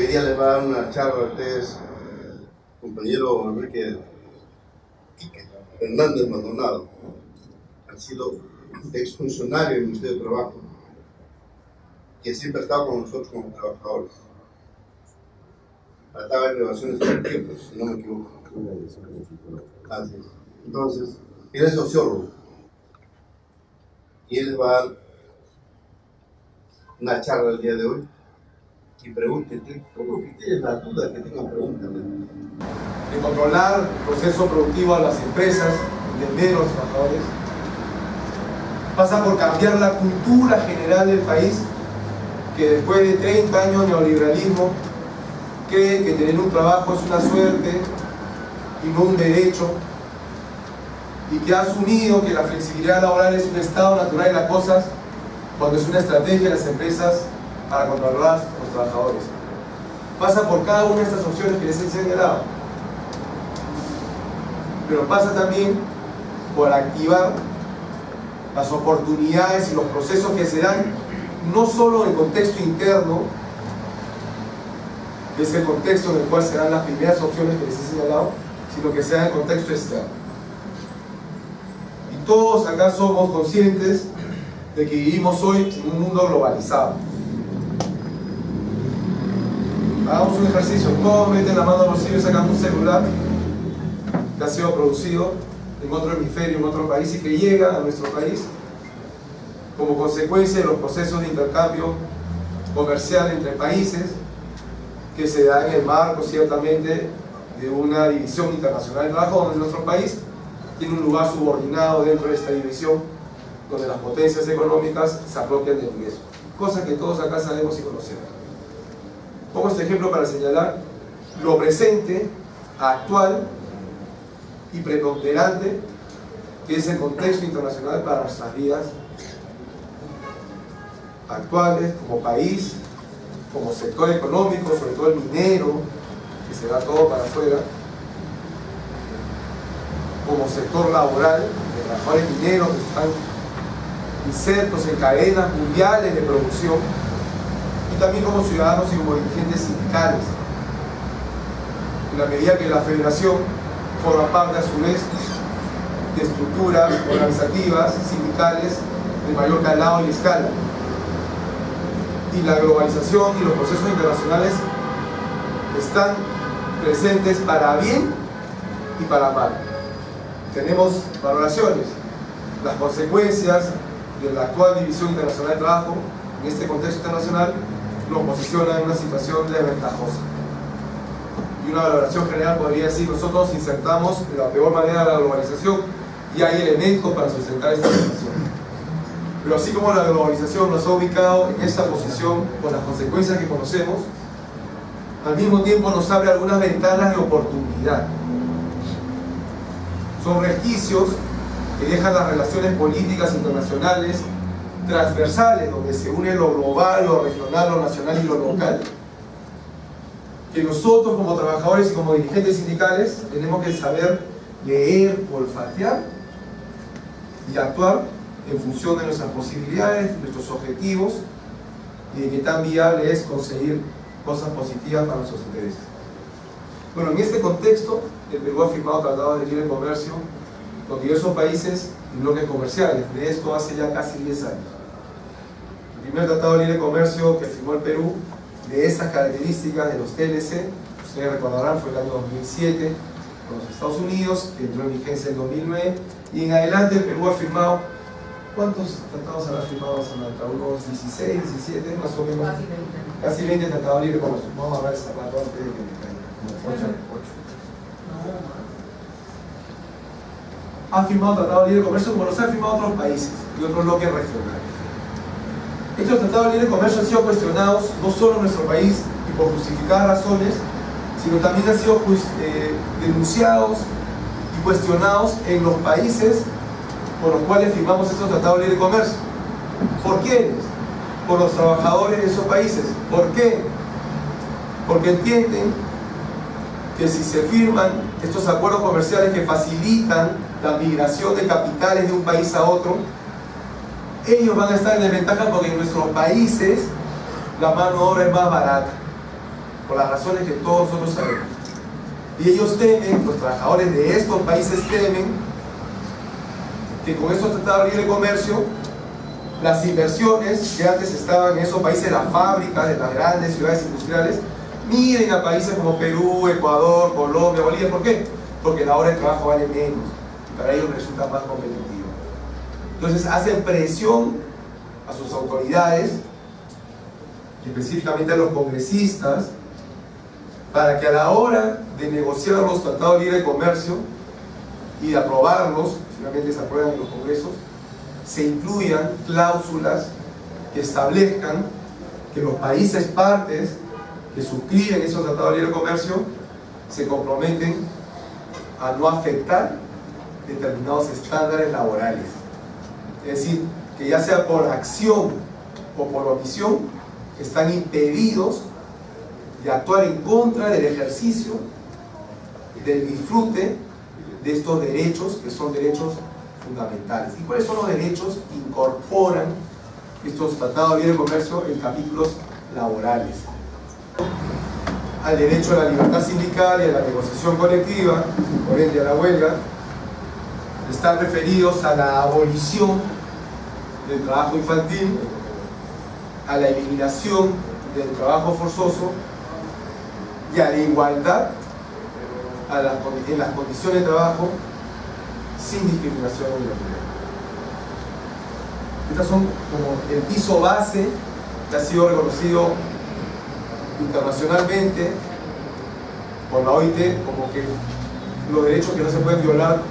hoy día les va a dar una charla a ustedes, compañero Enrique Hernández Maldonado, ha sido exfuncionario del Ministerio de Trabajo, que siempre ha estado con nosotros como trabajadores. Trataba en relaciones colectivas, si no me equivoco. Así es. Entonces, él es sociólogo y él les va a dar una charla el día de hoy y pregúntenle, ¿cómo que tienes la duda que tengan? Pregúntale. De controlar el proceso productivo a las empresas, entender a los trabajadores, pasa por cambiar la cultura general del país, que después de 30 años de neoliberalismo cree que tener un trabajo es una suerte y no un derecho, y que ha asumido que la flexibilidad laboral es un estado natural de las cosas cuando es una estrategia de las empresas para controlar a los trabajadores. Pasa por cada una de estas opciones que les he señalado, pero pasa también por activar las oportunidades y los procesos que se dan no solo en el contexto interno, que es el contexto en el cual se dan las primeras opciones que les he señalado, sino que se da en el contexto externo. Y todos acá somos conscientes de que vivimos hoy en un mundo globalizado. Hagamos un ejercicio, todos meten la mano al bolsillo y sacan un celular que ha sido producido en otro hemisferio, en otro país, y que llega a nuestro país como consecuencia de los procesos de intercambio comercial entre países que se da en el marco, ciertamente, de una división internacional de trabajo, donde nuestro país tiene un lugar subordinado dentro de esta división, donde las potencias económicas se apropian del riesgo, cosa que todos acá sabemos y conocemos. Pongo este ejemplo para señalar lo presente, actual y preponderante que es el contexto internacional para nuestras vidas actuales, como país, como sector económico, sobre todo el minero, que se da todo para afuera, como sector laboral, de trabajadores mineros que están insertos en cadenas mundiales de producción, y también como ciudadanos y como dirigentes sindicales, en la medida que la federación forma parte a su vez de estructuras organizativas, sindicales de mayor calado y escala. Y la globalización y los procesos internacionales están presentes para bien y para mal. Tenemos valoraciones. Las consecuencias de la actual división internacional de trabajo en este contexto internacional nos posiciona en una situación desventajosa. Y una valoración general podría decir: nosotros insertamos de la peor manera la globalización y hay elementos para sustentar esta situación. Pero así como la globalización nos ha ubicado en esta posición con las consecuencias que conocemos, al mismo tiempo nos abre algunas ventanas de oportunidad. Son resquicios que dejan las relaciones políticas internacionales transversales, donde se une lo global, lo regional, lo nacional y lo local, que nosotros como trabajadores y como dirigentes sindicales tenemos que saber leer, olfatear y actuar en función de nuestras posibilidades, nuestros objetivos y de qué tan viable es conseguir cosas positivas para nuestros intereses. Bueno, en este contexto, el Perú ha firmado tratados de libre comercio con diversos países y bloques comerciales. De esto hace ya casi 10 años. El primer tratado de libre comercio que firmó el Perú, de esas características de los TLC, ustedes recordarán, fue el año 2007 con los Estados Unidos, que entró en vigencia en 2009, y en adelante el Perú ha firmado, ¿cuántos tratados habrá firmado, Samantha? Unos 16, 17, más o menos. Casi 20 tratados de libre comercio. Vamos a ver esa parte antes de que me caiga. 8. Ha firmado tratados de libre comercio como los han firmado otros países y otros bloques regionales. Estos tratados de libre comercio han sido cuestionados no solo en nuestro país y por justificadas razones, sino también han sido denunciados y cuestionados en los países por los cuales firmamos estos tratados de libre comercio. ¿Por quiénes? Por los trabajadores de esos países. ¿Por qué? Porque entienden que si se firman estos acuerdos comerciales que facilitan la migración de capitales de un país a otro, ellos van a estar en desventaja porque en nuestros países la mano de obra es más barata. por las razones que todos nosotros sabemos. Y ellos temen, los trabajadores de estos países temen, que con estos tratados de libre comercio, las inversiones que antes estaban en esos países, las fábricas de las grandes ciudades industriales, miren a países como Perú, Ecuador, Colombia, Bolivia. ¿Por qué? Porque la hora de trabajo vale menos y para ellos resulta más competitivo. Entonces hacen presión a sus autoridades, específicamente a los congresistas, para que a la hora de negociar los tratados de libre comercio y de aprobarlos, finalmente se aprueban en los congresos, se incluyan cláusulas que establezcan que los países partes que suscriben esos tratados de libre comercio se comprometen a no afectar determinados estándares laborales. Es decir, que ya sea por acción o por omisión, están impedidos de actuar en contra del ejercicio, del disfrute de estos derechos, que son derechos fundamentales. ¿Y cuáles son los derechos que incorporan estos tratados de libre comercio en capítulos laborales? Al derecho a la libertad sindical y a la negociación colectiva, por ende a la huelga, están referidos a la abolición del trabajo infantil, a la eliminación del trabajo forzoso y a la igualdad en las condiciones de trabajo sin discriminación en el empleo. Estas son como el piso base que ha sido reconocido internacionalmente por la OIT como que los derechos que no se pueden violar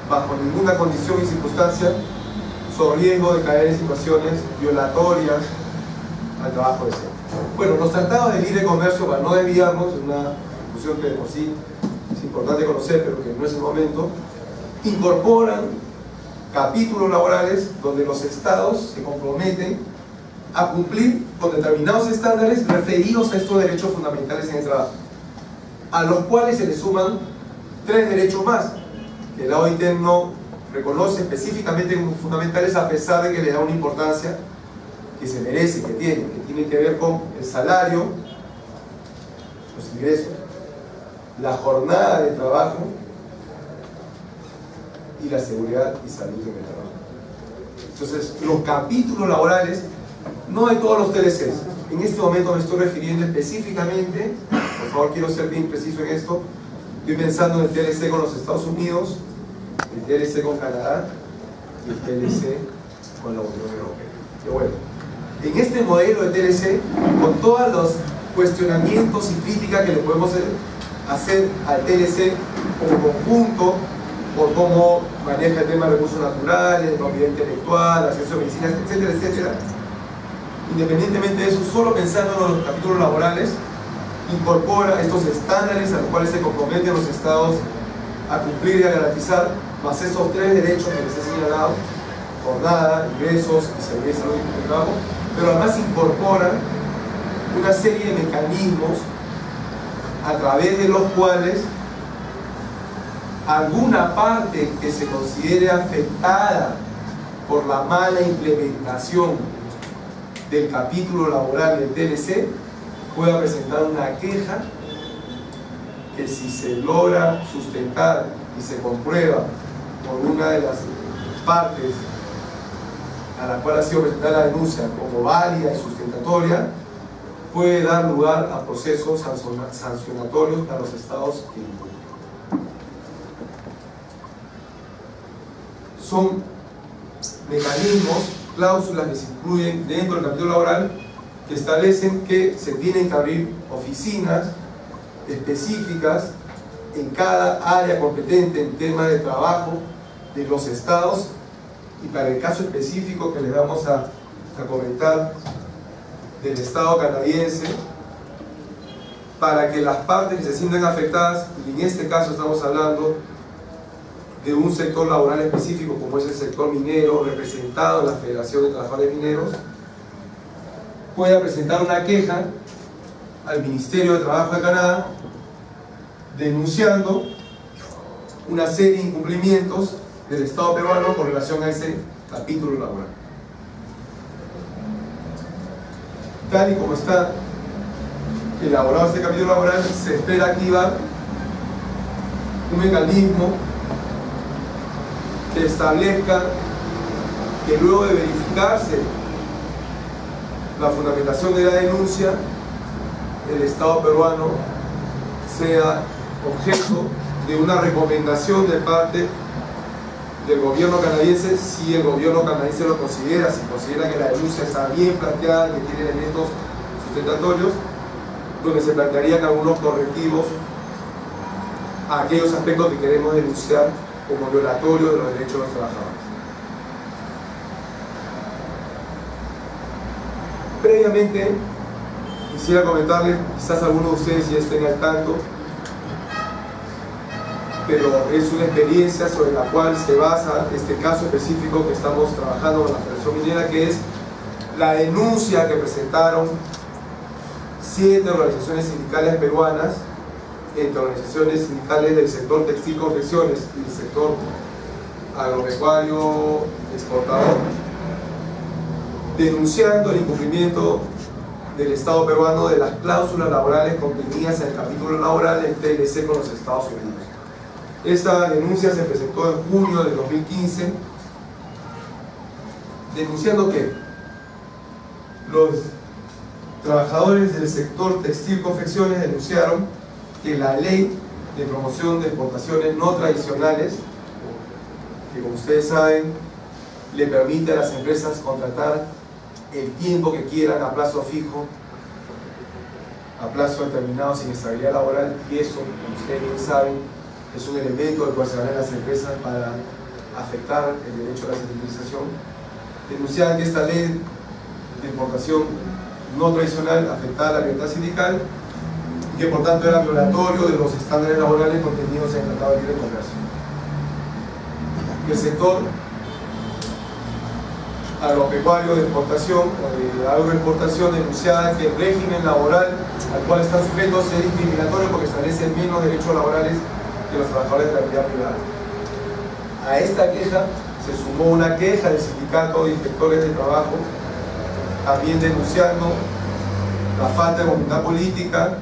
bajo ninguna condición y circunstancia, sobre riesgo de caer en situaciones violatorias al trabajo decente. Bueno, los tratados de libre comercio, para no desviarnos, es una discusión que de por sí es importante conocer, pero que no es el momento, incorporan capítulos laborales donde los estados se comprometen a cumplir con determinados estándares referidos a estos derechos fundamentales en el trabajo, a los cuales se le suman 3 derechos más, que la OIT no reconoce específicamente como fundamentales, a pesar de que le da una importancia que se merece, que tiene que ver con el salario, los ingresos, la jornada de trabajo y la seguridad y salud en el trabajo. Entonces, los capítulos laborales, no de todos los TLCs, en este momento me estoy refiriendo específicamente, por favor quiero ser bien preciso en esto, estoy pensando en el TLC con los Estados Unidos, el TLC con Canadá y el TLC con la Unión Europea. Pero bueno, en este modelo de TLC, con todos los cuestionamientos y críticas que le podemos hacer al TLC como conjunto, por cómo maneja el tema de recursos naturales, de propiedad intelectual, acceso a medicinas, etcétera, etcétera. Independientemente de eso, solo pensando en los capítulos laborales, incorpora estos estándares a los cuales se comprometen los estados a cumplir y a garantizar, más esos 3 derechos que les he señalado: jornada, ingresos y seguridad y salud en el trabajo, pero además incorpora una serie de mecanismos a través de los cuales alguna parte que se considere afectada por la mala implementación del capítulo laboral del TLC pueda presentar una queja que, si se logra sustentar y se comprueba por una de las partes a la cual ha sido presentada la denuncia como válida y sustentatoria, puede dar lugar a procesos sancionatorios para los estados que implican. Son mecanismos, cláusulas que se incluyen dentro del capítulo laboral, que establecen que se tienen que abrir oficinas específicas en cada área competente en temas de trabajo de los estados, y para el caso específico que les vamos a comentar del estado canadiense, para que las partes que se sienten afectadas, y en este caso estamos hablando de un sector laboral específico como es el sector minero, representado en la Federación de Trabajadores Mineros, pueda presentar una queja al Ministerio de Trabajo de Canadá denunciando una serie de incumplimientos del Estado peruano con relación a ese capítulo laboral. Tal y como está elaborado este capítulo laboral, se espera activar un mecanismo que establezca que luego de verificarse la fundamentación de la denuncia, el Estado peruano sea objeto de una recomendación de parte del gobierno canadiense, si el gobierno canadiense lo considera, si considera que la denuncia está bien planteada, que tiene elementos sustentatorios, donde se plantearían algunos correctivos a aquellos aspectos que queremos denunciar como violatorio de los derechos de los trabajadores. Previamente, quisiera comentarles, quizás algunos de ustedes ya estén al tanto, pero es una experiencia sobre la cual se basa este caso específico que estamos trabajando con la Federación Minera, que es la denuncia que presentaron 7 organizaciones sindicales peruanas, entre organizaciones sindicales del sector textil confecciones y del sector agropecuario exportador, denunciando el incumplimiento del Estado peruano de las cláusulas laborales contenidas en el capítulo laboral del TLC con los Estados Unidos. Esta denuncia se presentó en junio de 2015, denunciando que los trabajadores del sector textil confecciones denunciaron que la ley de promoción de exportaciones no tradicionales, que como ustedes saben, le permite a las empresas contratar el tiempo que quieran a plazo fijo, a plazo determinado sin estabilidad laboral, y eso, como ustedes bien saben, es un elemento del cual se valen las empresas para afectar el derecho a la sindicalización. Denunciaban que esta ley de exportación no tradicional afectaba la libertad sindical y que por tanto era violatorio de los estándares laborales contenidos en el Tratado de Libre Comercio. El sector agropecuario de exportación o de agroexportación denunciaba que el régimen laboral al cual están sujetos es discriminatorio porque establece menos derechos laborales que los trabajadores de la actividad privada. A esta queja se sumó una queja del sindicato de inspectores de trabajo, también denunciando la falta de voluntad política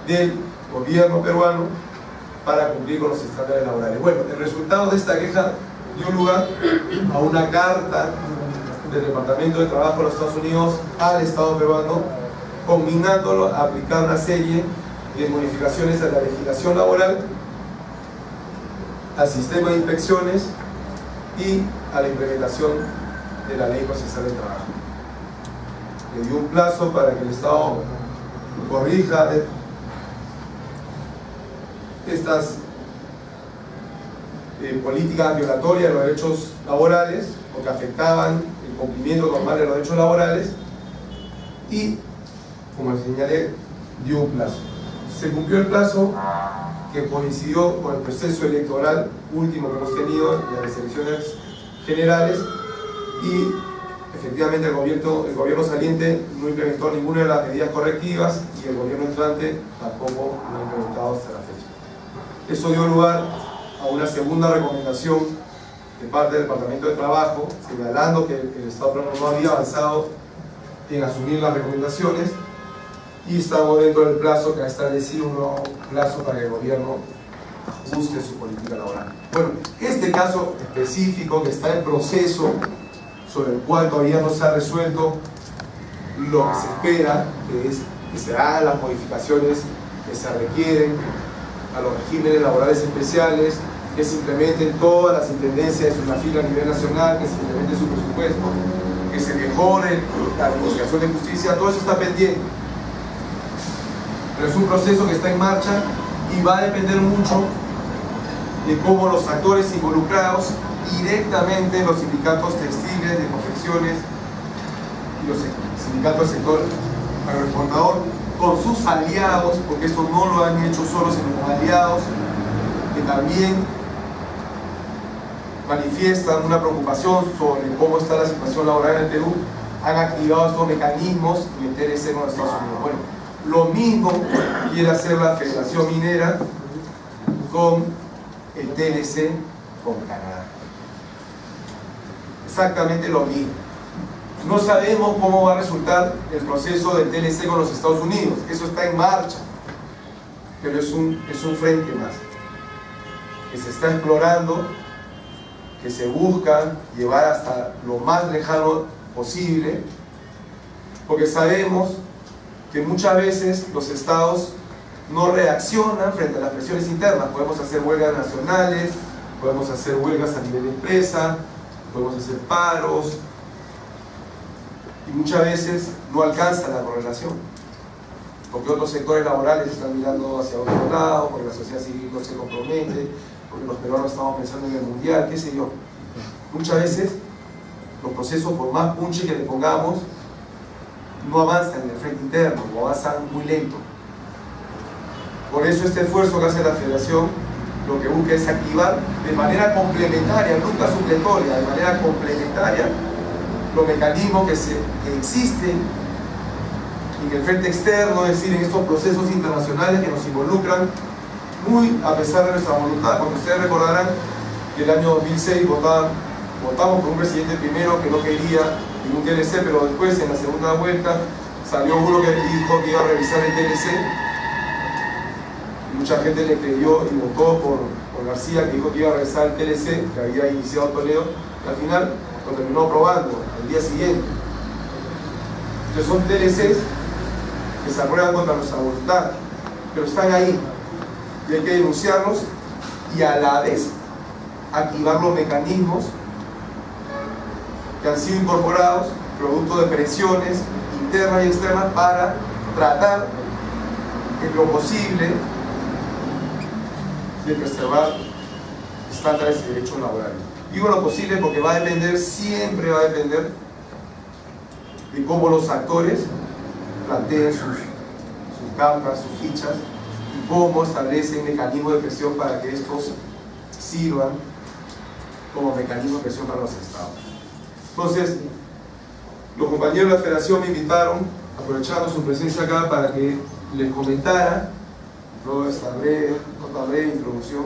del gobierno peruano para cumplir con los estándares laborales. Bueno, el resultado de esta queja dio lugar a una carta del Departamento de Trabajo de los Estados Unidos al Estado peruano, conminándolo a aplicar una serie de modificaciones a la legislación laboral, al sistema de inspecciones y a la implementación de la ley procesal del trabajo. Le dio un plazo para que el Estado corrija estas políticas violatorias de los derechos laborales o que afectaban el cumplimiento normal de los derechos laborales, y, como les señalé, dio un plazo. Se cumplió el plazo, que coincidió con el proceso electoral último que hemos tenido de las elecciones generales, y efectivamente el gobierno saliente no implementó ninguna de las medidas correctivas y el gobierno entrante tampoco lo ha implementado hasta la fecha. Eso dio lugar a una segunda recomendación de parte del Departamento de Trabajo, señalando que el Estado peruano no había avanzado en asumir las recomendaciones, y estamos dentro del plazo que ha establecido un nuevo plazo para que el gobierno ajuste su política laboral. Bueno, este caso específico que está en proceso, sobre el cual todavía no se ha resuelto lo que se espera, que es que se hagan las modificaciones que se requieren a los regímenes laborales especiales, que se implementen todas las intendencias de SUNAFIL a nivel nacional, que se implemente su presupuesto, que se mejore la administración de justicia. Todo eso está pendiente, pero es un proceso que está en marcha y va a depender mucho de cómo los actores involucrados directamente, los sindicatos textiles, de confecciones y los sindicatos del sector agroexportador, con sus aliados, porque esto no lo han hecho solos, sino con aliados que también manifiestan una preocupación sobre cómo está la situación laboral en el Perú, han activado estos mecanismos y el TLC con los Estados Unidos. Bueno, lo mismo quiere hacer la Federación Minera con el TLC con Canadá. Exactamente lo mismo. No sabemos cómo va a resultar el proceso del TLC con los Estados Unidos. Eso está en marcha, pero es un frente más que se está explorando, que se busca llevar hasta lo más lejano posible, porque sabemos que muchas veces los estados no reaccionan frente a las presiones internas. Podemos hacer huelgas nacionales, podemos hacer huelgas a nivel de empresa, podemos hacer paros, y muchas veces no alcanza la correlación, porque otros sectores laborales están mirando hacia otro lado, porque la sociedad civil no se compromete, porque los peruanos estamos pensando en el mundial, qué sé yo. Muchas veces los procesos, por más punche que le pongamos, no avanzan en el frente interno, o avanzan muy lento. Por eso este esfuerzo que hace la Federación lo que busca es activar de manera complementaria, nunca supletoria, de manera complementaria, los mecanismos que existen en el frente externo, es decir, en estos procesos internacionales que nos involucran muy a pesar de nuestra voluntad. Cuando ustedes recordarán que el año 2006 votamos por un presidente primero que no quería ningún TLC, pero después en la segunda vuelta salió uno que dijo que iba a revisar el TLC, y mucha gente le creyó y votó por García, que dijo que iba a revisar el TLC que había iniciado Toledo, y al final lo terminó aprobando al día siguiente. Entonces son TLCs que se aprueban contra nuestra voluntad, pero están ahí y hay que denunciarlos y a la vez activar los mecanismos que han sido incorporados producto de presiones internas y externas para tratar en lo posible de preservar estándares de derechos laborales. Digo lo posible porque va a depender, siempre va a depender de cómo los actores planteen sus cartas, sus fichas, y cómo establecen mecanismos de presión para que estos sirvan como mecanismo de presión para los estados. Entonces, los compañeros de la Federación me invitaron, aprovechando su presencia acá, para que les comentara toda esta breve introducción,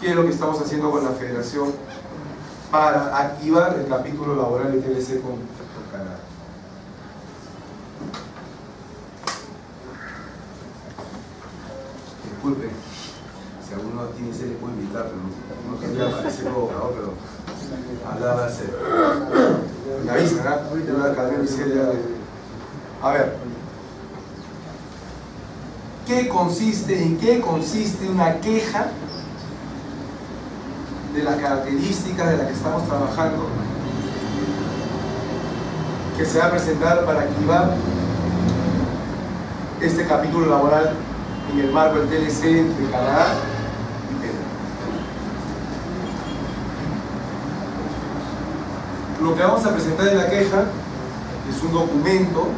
qué es lo que estamos haciendo con la Federación para activar el capítulo laboral de TLC con Canadá. Disculpe, si alguno tiene ese le puedo invitar, pero no quería parecer provocador, pero hablaba a hacer. Me avisan, ¿no? A ver, ¿en qué consiste una queja de las características de las que estamos trabajando que se va a presentar para activar este capítulo laboral en el marco del TLC de Canadá y Perú? Lo que vamos a presentar en la queja es un documento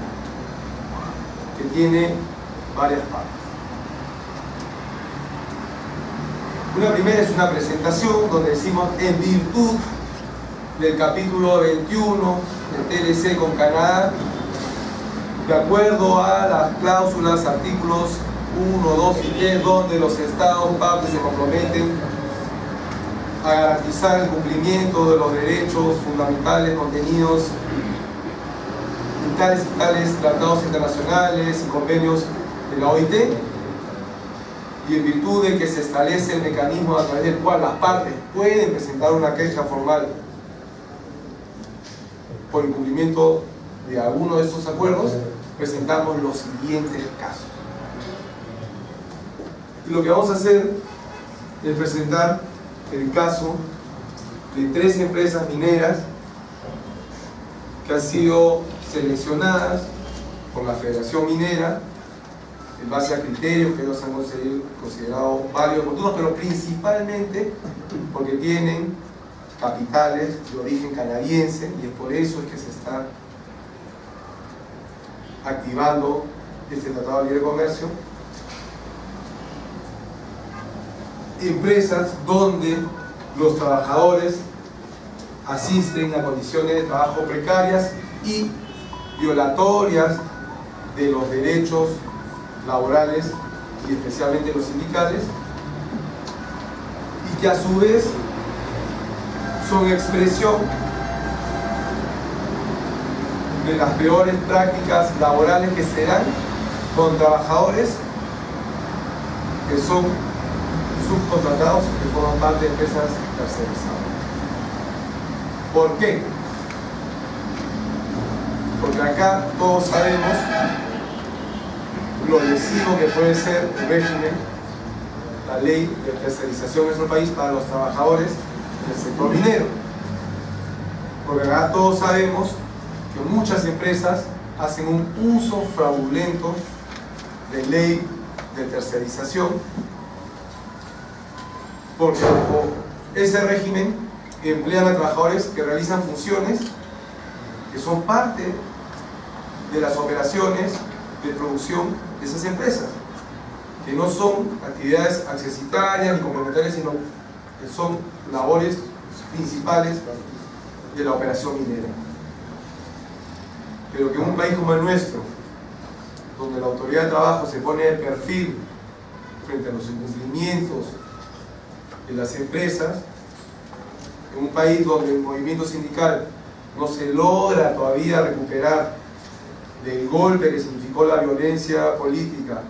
que tiene varias partes. Una primera es una presentación donde decimos en virtud del capítulo 21 del TLC con Canadá, de acuerdo a las cláusulas, artículos 1, 2 y 3, donde los estados partes se comprometen a garantizar el cumplimiento de los derechos fundamentales contenidos en tales y tales tratados internacionales y convenios de la OIT, y en virtud de que se establece el mecanismo a través del cual las partes pueden presentar una queja formal por incumplimiento de alguno de estos acuerdos, presentamos los siguientes casos. Y lo que vamos a hacer es presentar el caso de 3 empresas mineras que han sido seleccionadas por la Federación Minera en base a criterios que ellos han considerado válidos, oportunos, pero principalmente porque tienen capitales de origen canadiense, y es por eso es que se está activando este Tratado de Libre Comercio. Empresas donde los trabajadores asisten a condiciones de trabajo precarias y violatorias de los derechos laborales y especialmente los sindicales, y que a su vez son expresión de las peores prácticas laborales que se dan con trabajadores que son subcontratados y que forman parte de empresas tercerizadas. ¿Por qué? Porque acá todos sabemos lo lesivo que puede ser el régimen, la ley de tercerización en nuestro país para los trabajadores del sector minero. Porque acá todos sabemos que muchas empresas hacen un uso fraudulento de ley de tercerización, porque bajo ese régimen emplean a trabajadores que realizan funciones que son parte de las operaciones de producción de esas empresas, que no son actividades accesitarias ni complementarias, sino que son labores principales de la operación minera. Pero que en un país como el nuestro, donde la autoridad de trabajo se pone de perfil frente a los incumplimientos de las empresas, en un país donde el movimiento sindical no se logra todavía recuperar del golpe que significó la violencia política,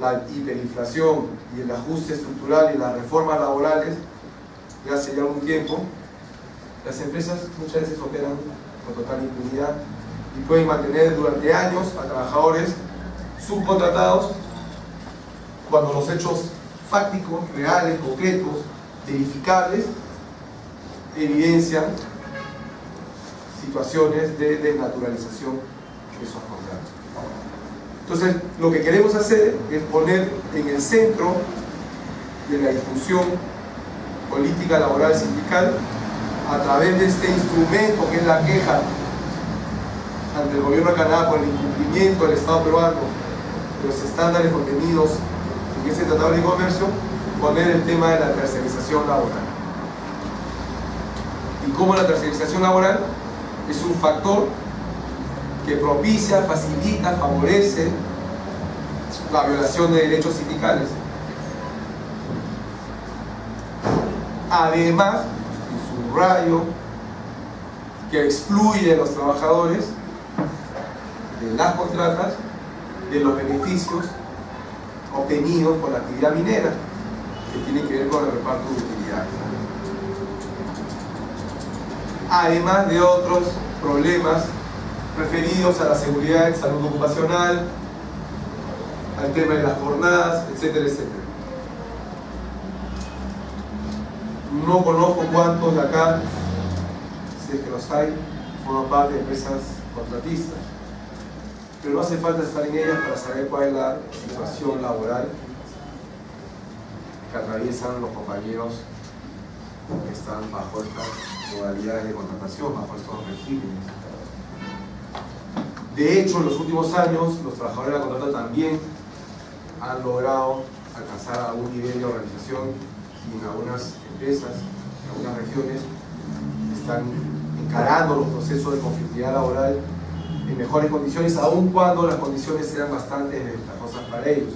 la hiperinflación y el ajuste estructural y las reformas laborales de hace ya algún tiempo, las empresas muchas veces operan con total impunidad y pueden mantener durante años a trabajadores subcontratados cuando los hechos fácticos, reales, concretos, verificables, evidencian situaciones de desnaturalización de esos contratos. Entonces, lo que queremos hacer es poner en el centro de la discusión política laboral sindical, a través de este instrumento que es la queja ante el gobierno de Canadá por el incumplimiento del Estado peruano de los estándares contenidos en ese tratado de comercio, poner el tema de la tercerización laboral. Y cómo la tercerización laboral es un factor que propicia, facilita, favorece la violación de derechos sindicales. Además, y subrayo, que excluye a los trabajadores de las contratas de los beneficios obtenidos por la actividad minera, que tienen que ver con el reparto de utilidades. Además de otros problemas referidos a la seguridad en salud ocupacional, al tema de las jornadas, etcétera, etcétera. No conozco cuántos de acá, si es que los hay, forman parte de empresas contratistas, pero no hace falta estar en ellas para saber cuál es la situación laboral que atraviesan los compañeros que están bajo estas modalidades de contratación, bajo estos regímenes. De hecho, en los últimos años, los trabajadores de la contrata también han logrado alcanzar algún nivel de organización y en algunas empresas, en algunas regiones, están encarando los procesos de conflictividad laboral en mejores condiciones, aun cuando las condiciones sean bastante desventajosas para ellos,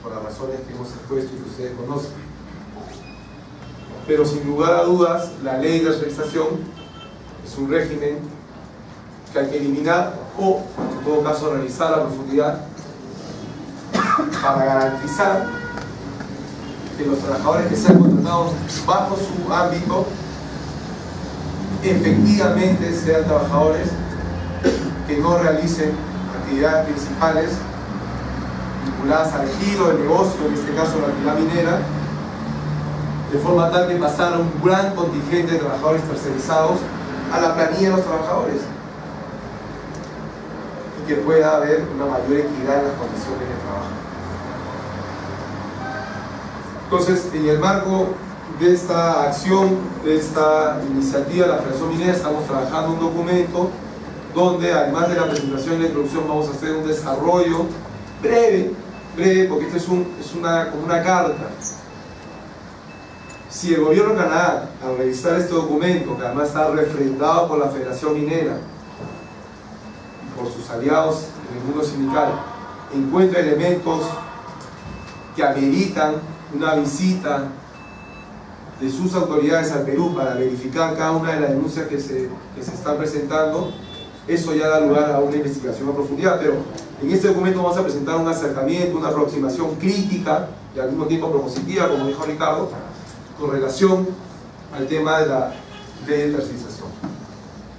por las razones que hemos expuesto y que ustedes conocen. Pero sin lugar a dudas, la ley de tercerización es un régimen que hay que eliminar o, en todo caso, realizar a profundidad para garantizar que los trabajadores que sean contratados bajo su ámbito efectivamente sean trabajadores que no realicen actividades principales vinculadas al giro del negocio, en este caso la actividad minera, de forma tal que pasara un gran contingente de trabajadores tercerizados a la planilla de los trabajadores y que pueda haber una mayor equidad en las condiciones de trabajo. Entonces, en el marco de esta acción, de esta iniciativa de la Federación Minera, estamos trabajando un documento donde, además de la presentación y la introducción, vamos a hacer un desarrollo breve, porque esto es como una carta. Si el gobierno de Canadá, al revisar este documento, que además está refrendado por la Federación Minera y por sus aliados en el mundo sindical, encuentra elementos que ameritan una visita de sus autoridades al Perú para verificar cada una de las denuncias que se están presentando, eso ya da lugar a una investigación a profundidad, pero en este documento vamos a presentar un acercamiento, una aproximación crítica y al mismo tiempo propositiva, como dijo Ricardo, con relación al tema de la ley de tercerización.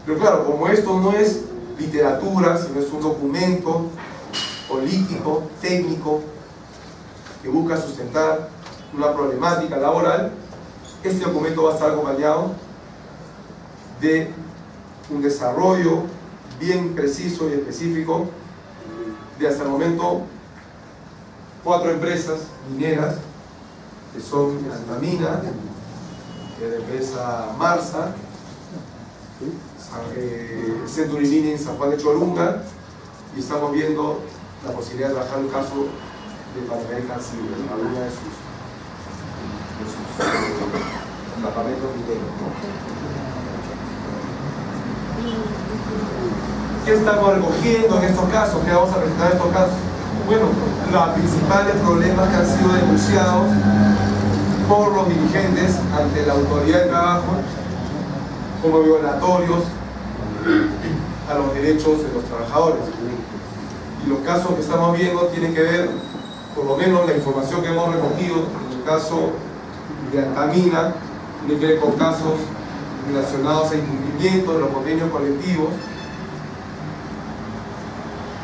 Pero claro, como esto no es literatura, sino es un documento político, técnico, que busca sustentar una problemática laboral, este documento va a estar acompañado de un desarrollo bien preciso y específico de hasta el momento 4 empresas mineras, que son Antamina, que es la empresa Marsa, Century Mining San Juan de Cholunga, y estamos viendo la posibilidad de trabajar el caso de Pan American Silver, alguna de sus campamentos mineros. ¿Qué estamos recogiendo en estos casos? ¿Qué vamos a presentar en estos casos? Bueno, los principales problemas que han sido denunciados por los dirigentes ante la autoridad de trabajo como violatorios a los derechos de los trabajadores. Y los casos que estamos viendo tienen que ver, por lo menos la información que hemos recogido en el caso de Antamina, tiene que ver con casos relacionados a incumplimiento de los convenios colectivos.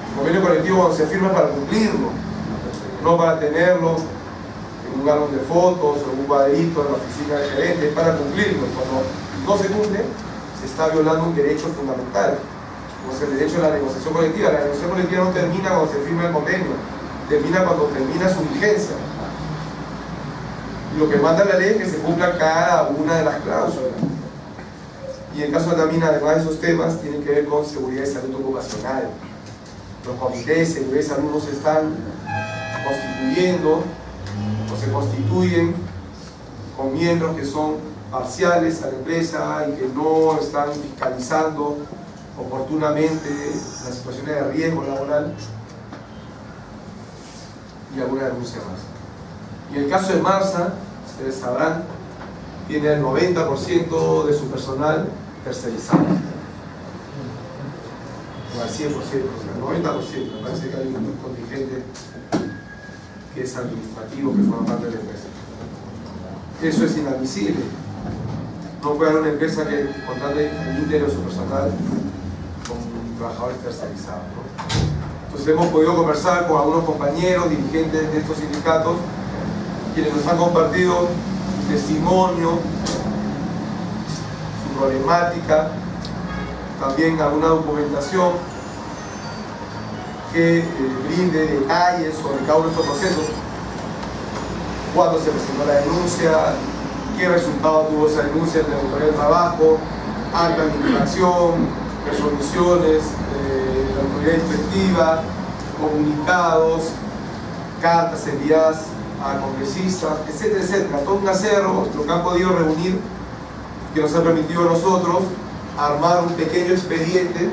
El convenio colectivo cuando se firma para cumplirlo, no para tenerlo en un álbum de fotos o en un cuadrito en la oficina del gerente, es para cumplirlo. Cuando no se cumple, se está violando un derecho fundamental, como es el derecho a la negociación colectiva. La negociación colectiva no termina cuando se firma el convenio, termina cuando termina su vigencia. Y lo que manda la ley es que se cumpla cada una de las cláusulas. Y en el caso de Antamina, además de esos temas, tienen que ver con seguridad y salud ocupacional. Los comités de seguridad y salud no se están constituyendo o se constituyen con miembros que son parciales a la empresa y que no están fiscalizando oportunamente las situaciones de riesgo laboral, y alguna denuncia más. Y en el caso de Marsa, ustedes sabrán, tiene el 90% de su personal tercerizado. O al 100%, o sea, el 90%. Me parece que hay un contingente que es administrativo, que forma parte de la empresa. Eso es inadmisible. No puede haber una empresa que contrate el íntegro de su personal con trabajadores tercerizados, ¿no? Entonces hemos podido conversar con algunos compañeros, dirigentes de estos sindicatos, quienes nos han compartido su testimonio, su problemática, también alguna documentación que brinde detalles sobre cada uno de estos procesos, cuándo se presentó la denuncia, qué resultado tuvo esa denuncia de la autoridad de trabajo, acta de infracción, resoluciones de la autoridad inspectiva, comunicados, cartas enviadas a congresistas, etcétera, etcétera. Todo un acervo, lo que han podido reunir, que nos ha permitido a nosotros armar un pequeño expediente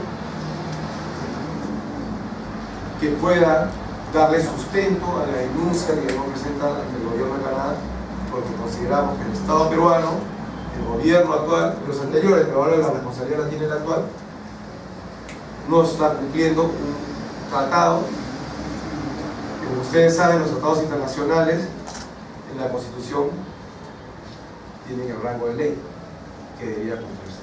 que pueda darle sustento a la denuncia que nos presenta ante el gobierno de Canadá, porque consideramos que el Estado peruano, el gobierno actual, los anteriores, pero ahora la responsabilidad la tiene el actual, no está cumpliendo un tratado. Como ustedes saben, los tratados internacionales en la Constitución tienen el rango de ley que debería cumplirse.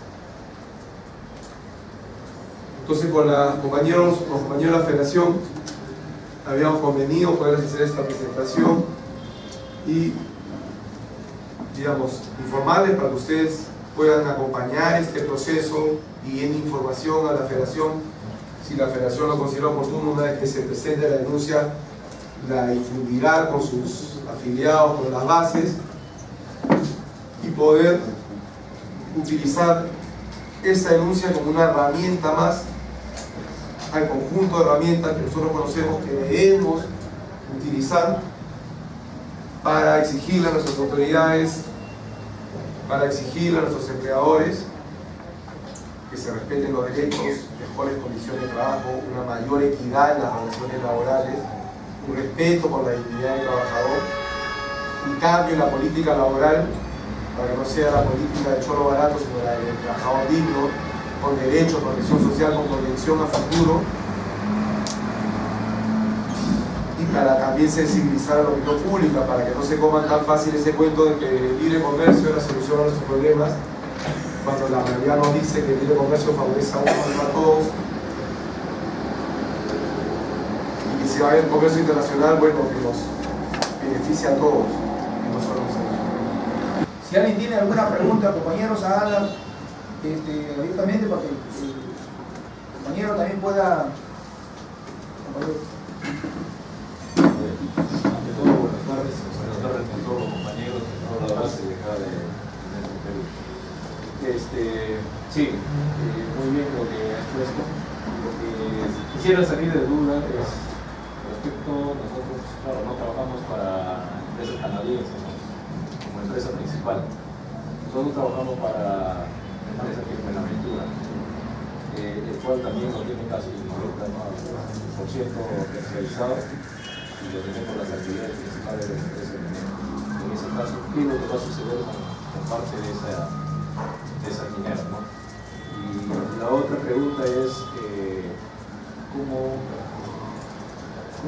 Entonces, con los compañeros de la Federación habíamos convenido poder hacer esta presentación y, digamos, informarles para que ustedes puedan acompañar este proceso y en información a la Federación. Si la Federación lo considera oportuno, una vez que se presente la denuncia, la difundirá con sus afiliados, con las bases, y poder utilizar esa denuncia como una herramienta más al conjunto de herramientas que nosotros conocemos que debemos utilizar para exigirle a nuestras autoridades, para exigirle a nuestros empleadores que se respeten los derechos, mejores condiciones de trabajo, una mayor equidad en las relaciones laborales, un respeto por la dignidad del trabajador, un cambio en la política laboral para que no sea la política del choro barato, sino la del trabajador digno, con derecho, protección social, con convención a futuro, y para también sensibilizar a la opinión pública, para que no se coman tan fácil ese cuento de que el libre comercio es la solución a nuestros problemas, cuando la realidad nos dice que el libre comercio favorece a uno y no a todos, y que si va a haber comercio internacional, bueno, que nos beneficia a todos, y no solo a nosotros. Si alguien tiene alguna pregunta, compañeros, háganla abiertamente para que el compañero también pueda... Ante todo, buenas tardes con todos los compañeros, con toda la base de acá de Perú. Sí, muy bien lo que ha expuesto. Lo que quisiera salir de duda es respecto, nosotros, claro, no trabajamos para empresas canadienses, ¿no? Como empresa principal. Nosotros trabajamos para una empresa que es Buenaventura, el cual también lo tiene casi el 90% terciarizado, y lo tenemos las actividades principales de la empresa en ese caso. ¿Qué es lo que va a suceder con parte de esas mineras, ¿no? Y la otra pregunta es ¿cómo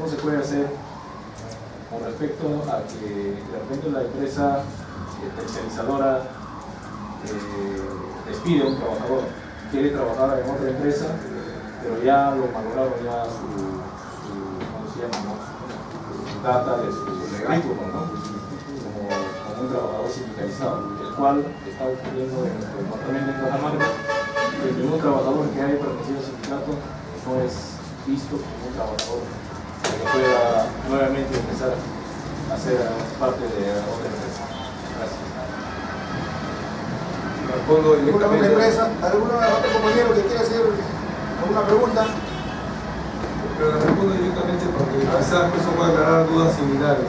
se puede hacer con respecto a que de repente la empresa terciarizadora despide a un trabajador, quiere trabajar en otra empresa, pero ya lo valoraron ya ¿cómo se llama, no? Su data de su currículum, ¿no? como un trabajador sindicalizado, el cual está ocurriendo en nuestro departamento de Cajamarca, que ningún trabajador que haya pertenecido al sindicato no es visto como un trabajador que pueda nuevamente empezar a ser parte de otra empresa. Gracias. Respondo directamente. ¿Algún otro compañero que quiera hacer alguna pregunta? Pero la respondo directamente porque quizás eso puede aclarar dudas similares.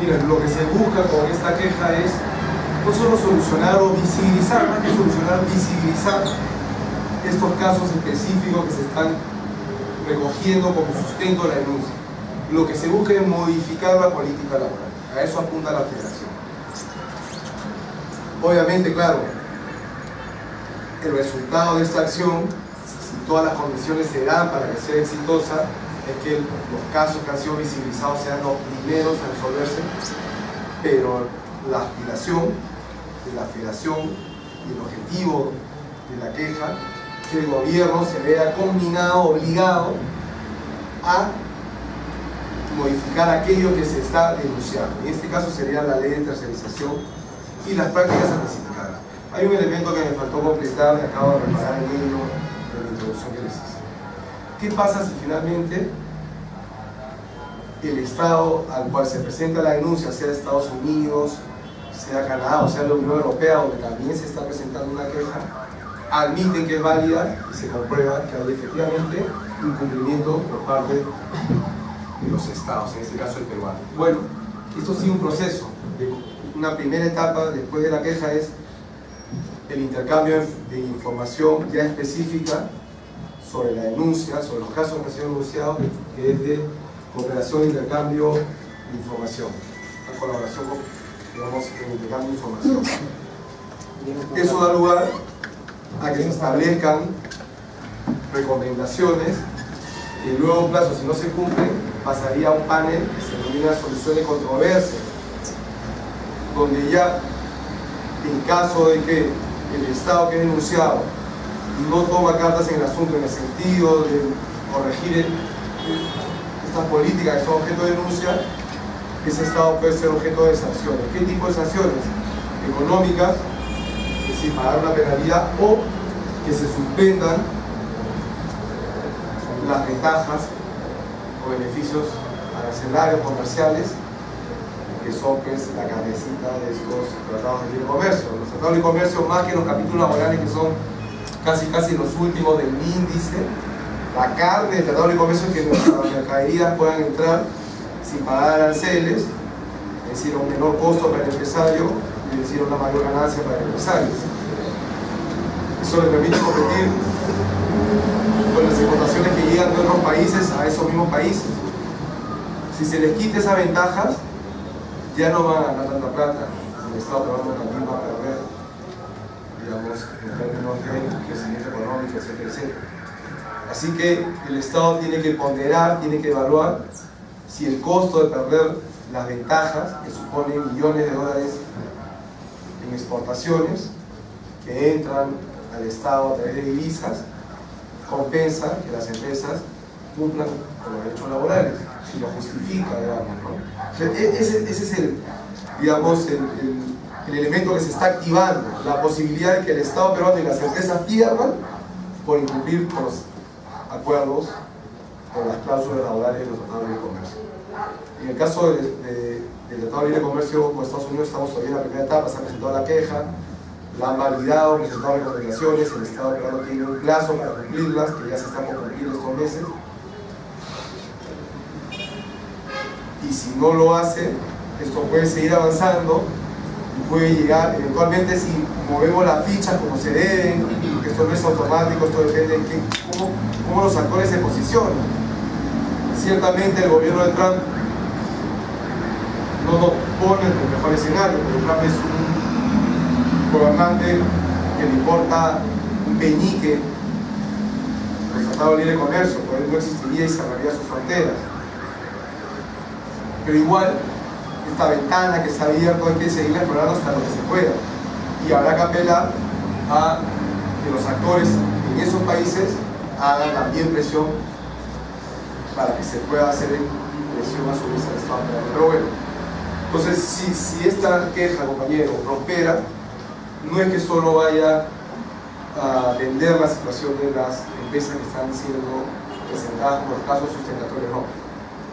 Miren, lo que se busca con esta queja es no solo solucionar o visibilizar, más que solucionar, visibilizar estos casos específicos que se están recogiendo como sustento de la denuncia. Lo que se busca es modificar la política laboral. A eso apunta la Federación. Obviamente, claro, el resultado de esta acción, si todas las condiciones se dan para que sea exitosa, es que los casos que han sido visibilizados sean los primeros a resolverse, pero la aspiración de la Federación y el objetivo de la queja es que el gobierno se vea combinado, obligado a modificar aquello que se está denunciando. En este caso sería la ley de tercerización y las prácticas antisindicales. Hay un elemento que me faltó completar, que acabo de reparar en ello en la introducción que les hice. ¿Qué pasa si finalmente el Estado al cual se presenta la denuncia, sea Estados Unidos, sea Canadá o sea la Unión Europea, donde también se está presentando una queja, admiten que es válida y se comprueba que hay efectivamente incumplimiento por parte de los Estados, en este caso el peruano? Bueno, esto sigue un proceso. Una primera etapa después de la queja es el intercambio de información ya específica sobre la denuncia, sobre los casos que han sido denunciados, que es de cooperación e intercambio de información, una colaboración, digamos, en intercambio de información. Eso da lugar a que se establezcan recomendaciones y en luego plazo, si no se cumplen, pasaría a un panel que se denomina solución de controversia, donde ya, en caso de que el Estado que es denunciado no toma cartas en el asunto en el sentido de corregir estas políticas que son objeto de denuncia, ese Estado puede ser objeto de sanciones. ¿Qué tipo de sanciones? Económicas, es decir, pagar una penalidad, o que se suspendan las ventajas o beneficios arancelarios comerciales que son pues la cabecita de estos tratados de libre comercio. Los tratados de libre comercio, más que los capítulos laborales que son casi los últimos del índice, la carne del tratado de libre comercio es que nuestras mercaderías puedan entrar sin pagar aranceles, es decir, a un menor costo para el empresario y es decir, una mayor ganancia para el empresario. Eso le permite competir con las exportaciones que llegan de otros países a esos mismos países. Si se les quita esas ventajas, ya no van a ganar tanta plata, el Estado peruano también va a perder digamos, en términos de crecimiento económico, etcétera, etcétera. Así que el Estado tiene que ponderar, tiene que evaluar si el costo de perder las ventajas, que suponen millones de dólares en exportaciones, que entran al Estado a través de divisas, compensa que las empresas cumplan con los derechos laborales, si lo justifica, digamos, ¿no? Ese es el, digamos, el elemento que se está activando, la posibilidad de que el Estado peruano y las empresas pierdan por incumplir con los acuerdos, con las cláusulas laborales de los tratados de libre comercio. En el caso del Tratado de Libre Comercio con Estados Unidos estamos todavía en la primera etapa, se ha presentado la queja, la han validado, presentado recomendaciones, el Estado peruano tiene un plazo para cumplirlas, que ya se están por cumplir estos meses. Y si no lo hace, esto puede seguir avanzando y puede llegar, eventualmente si movemos las fichas como se deben, que esto no es automático, esto depende de cómo los actores se posicionan. Ciertamente el gobierno de Trump no nos pone en el mejor escenario, porque Trump es un gobernante que le importa un peñique los tratados de libre comercio, por él no existiría y cerraría sus fronteras. Pero igual, esta ventana que se ha abierto hay que seguirla explorando hasta lo que se pueda. Y habrá que apelar a que los actores en esos países hagan también presión para que se pueda hacer presión a su vez al Estado peruano. Pero bueno, entonces si esta queja, compañero, prospera, no es que solo vaya a atender la situación de las empresas que están siendo presentadas como casos sustentatorios, no.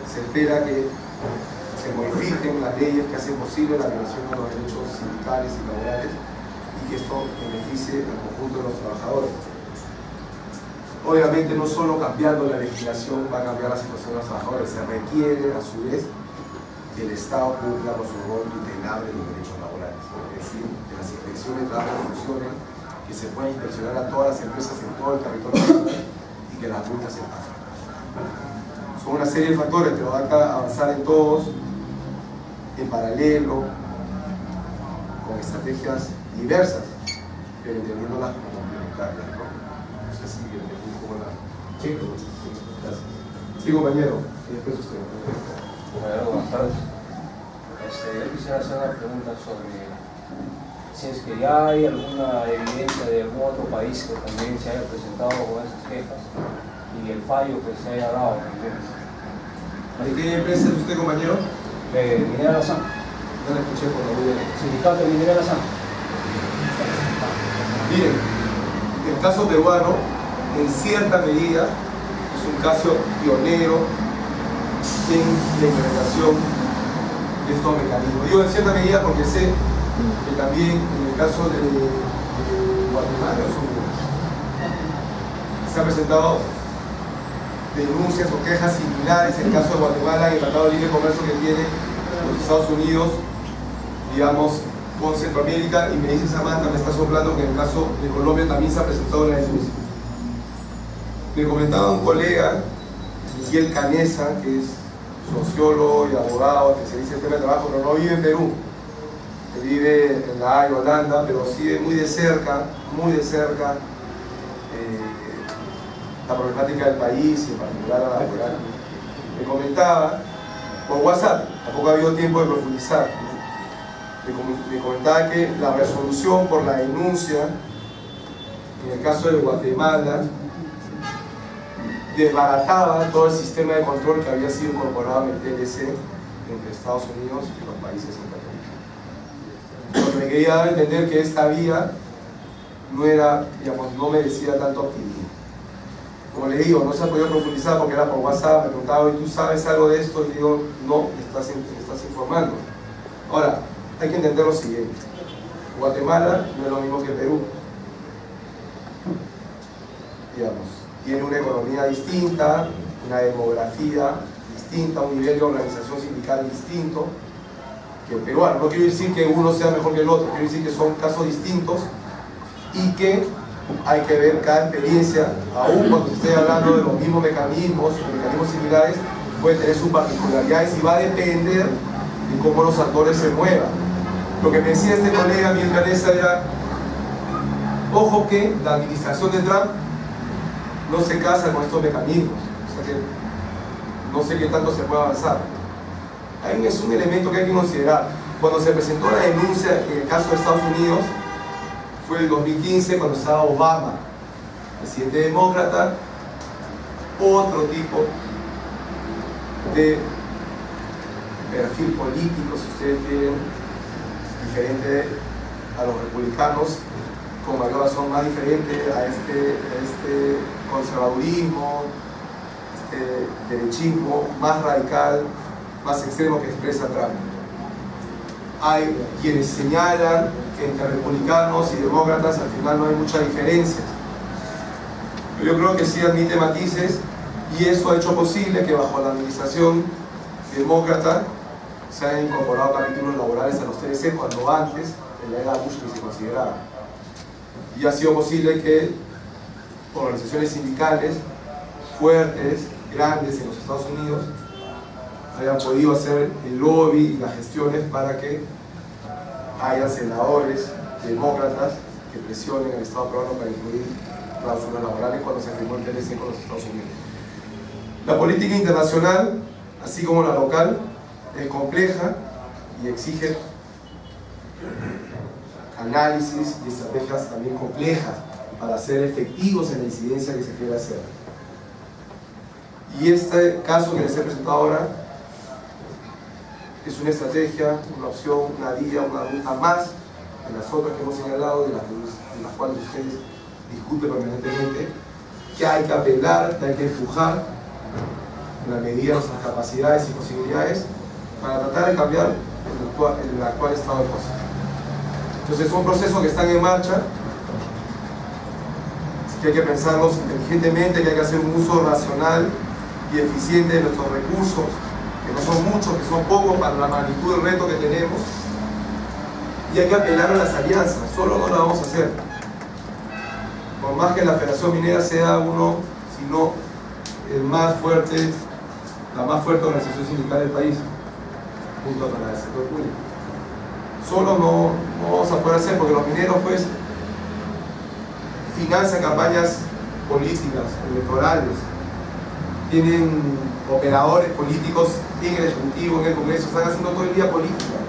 Se espera que se modifiquen las leyes que hacen posible la violación de los derechos sindicales y laborales y que esto beneficie al conjunto de los trabajadores. Obviamente no solo cambiando la legislación va a cambiar la situación de los trabajadores, se requiere a su vez que el Estado cumpla con su rol integral de los derechos laborales, es decir, que las inspecciones de trabajo funcionen, que se pueda inspeccionar a todas las empresas en todo el territorio nacional y que las multas se paguen. Son una serie de factores que van a avanzar en todos, en paralelo, con estrategias diversas, pero entendiéndolas como complementarias, ¿no? No sé si un poco la... Sí, gracias. Sí, compañero, y después usted. Buenas tardes. Yo quisiera hacer una pregunta sobre si es que ya hay alguna evidencia de algún otro país que también se haya presentado con esas quejas y el fallo que se haya dado. ¿De qué empresa es usted, compañero? De Minera La San. No la escuché por la vida. Sindicato de Minera La San. Miren, el caso peruano, en cierta medida, es un caso pionero en la implementación de estos mecanismos. Digo en cierta medida porque sé que también en el caso de Guatemala se han presentado denuncias o quejas similares en el caso de Guatemala y el Tratado de Libre Comercio que tiene los Estados Unidos, digamos, con Centroamérica, y me dice Samantha, me está soplando que en el caso de Colombia también se ha presentado una denuncia. Me comentaba un colega, Miguel Canesa, que es sociólogo y abogado, especialista en tema de trabajo, pero no vive en Perú, que vive en La Haya, Holanda, pero sigue muy de cerca, la problemática del país y en particular la laboral. Me comentaba por WhatsApp, tampoco ha habido tiempo de profundizar, me comentaba que la resolución por la denuncia en el caso de Guatemala desbarataba todo el sistema de control que había sido incorporado en el TLC entre Estados Unidos y los países centroamericanos. Lo que me quería dar a entender que esta vía no era, digamos, no merecía tanto optimismo. Como le digo, no se ha podido profundizar porque era por WhatsApp, me preguntaba, ¿y tú sabes algo de esto? Y digo, no, me estás informando. Ahora, hay que entender lo siguiente. Guatemala no es lo mismo que Perú. Digamos, tiene una economía distinta, una demografía distinta, un nivel de organización sindical distinto que el peruano. No quiero decir que uno sea mejor que el otro, quiero decir que son casos distintos y que hay que ver cada experiencia, aún cuando se esté hablando de los mismos mecanismos similares, puede tener sus particularidades y va a depender de cómo los actores se muevan. Lo que me decía este colega, Miguel Canesa, era Ojo que la administración de Trump no se casa con estos mecanismos, o sea que no sé qué tanto se puede avanzar. Ahí es un elemento que hay que considerar. Cuando se presentó la denuncia en el caso de Estados Unidos, fue el 2015, cuando estaba Obama, presidente demócrata, otro tipo de perfil político, si ustedes quieren, diferente a los republicanos, con mayor razón más diferente a este conservadurismo, este derechismo más radical, más extremo que expresa Trump. Hay quienes señalan que entre republicanos y demócratas al final no hay mucha diferencia. Yo creo que sí admite matices, y eso ha hecho posible que bajo la administración demócrata se hayan incorporado capítulos laborales a los TLC cuando antes en la era Bush ni se consideraba. Y ha sido posible que organizaciones sindicales fuertes, grandes en los Estados Unidos, hayan podido hacer el lobby y las gestiones para que haya senadores demócratas que presionen al Estado peruano para incluir cláusulas laborales cuando se firmó el TLC con los Estados Unidos. La política internacional, así como la local, es compleja y exige análisis y estrategias también complejas para ser efectivos en la incidencia que se quiere hacer. Y este caso que les he presentado ahora es una estrategia, una opción, una vía, una ruta más de las otras que hemos señalado, de las cuales ustedes discuten permanentemente, que hay que apelar, que hay que empujar en la medida de nuestras capacidades y posibilidades para tratar de cambiar el actual estado de cosas. Entonces son procesos que están en marcha, así que hay que pensarlos inteligentemente, que hay que hacer un uso racional y eficiente de nuestros recursos, que no son muchos, que son pocos para la magnitud del reto que tenemos, y hay que apelar a las alianzas. Solo no la vamos a hacer, por más que la Federación Minera sea uno, si no el más fuerte, la más fuerte organización sindical del país, junto con la del sector público. Solo no vamos a poder hacer, porque los mineros pues financian campañas políticas, electorales, tienen operadores políticos en el Ejecutivo, en el Congreso, están haciendo todo el día política,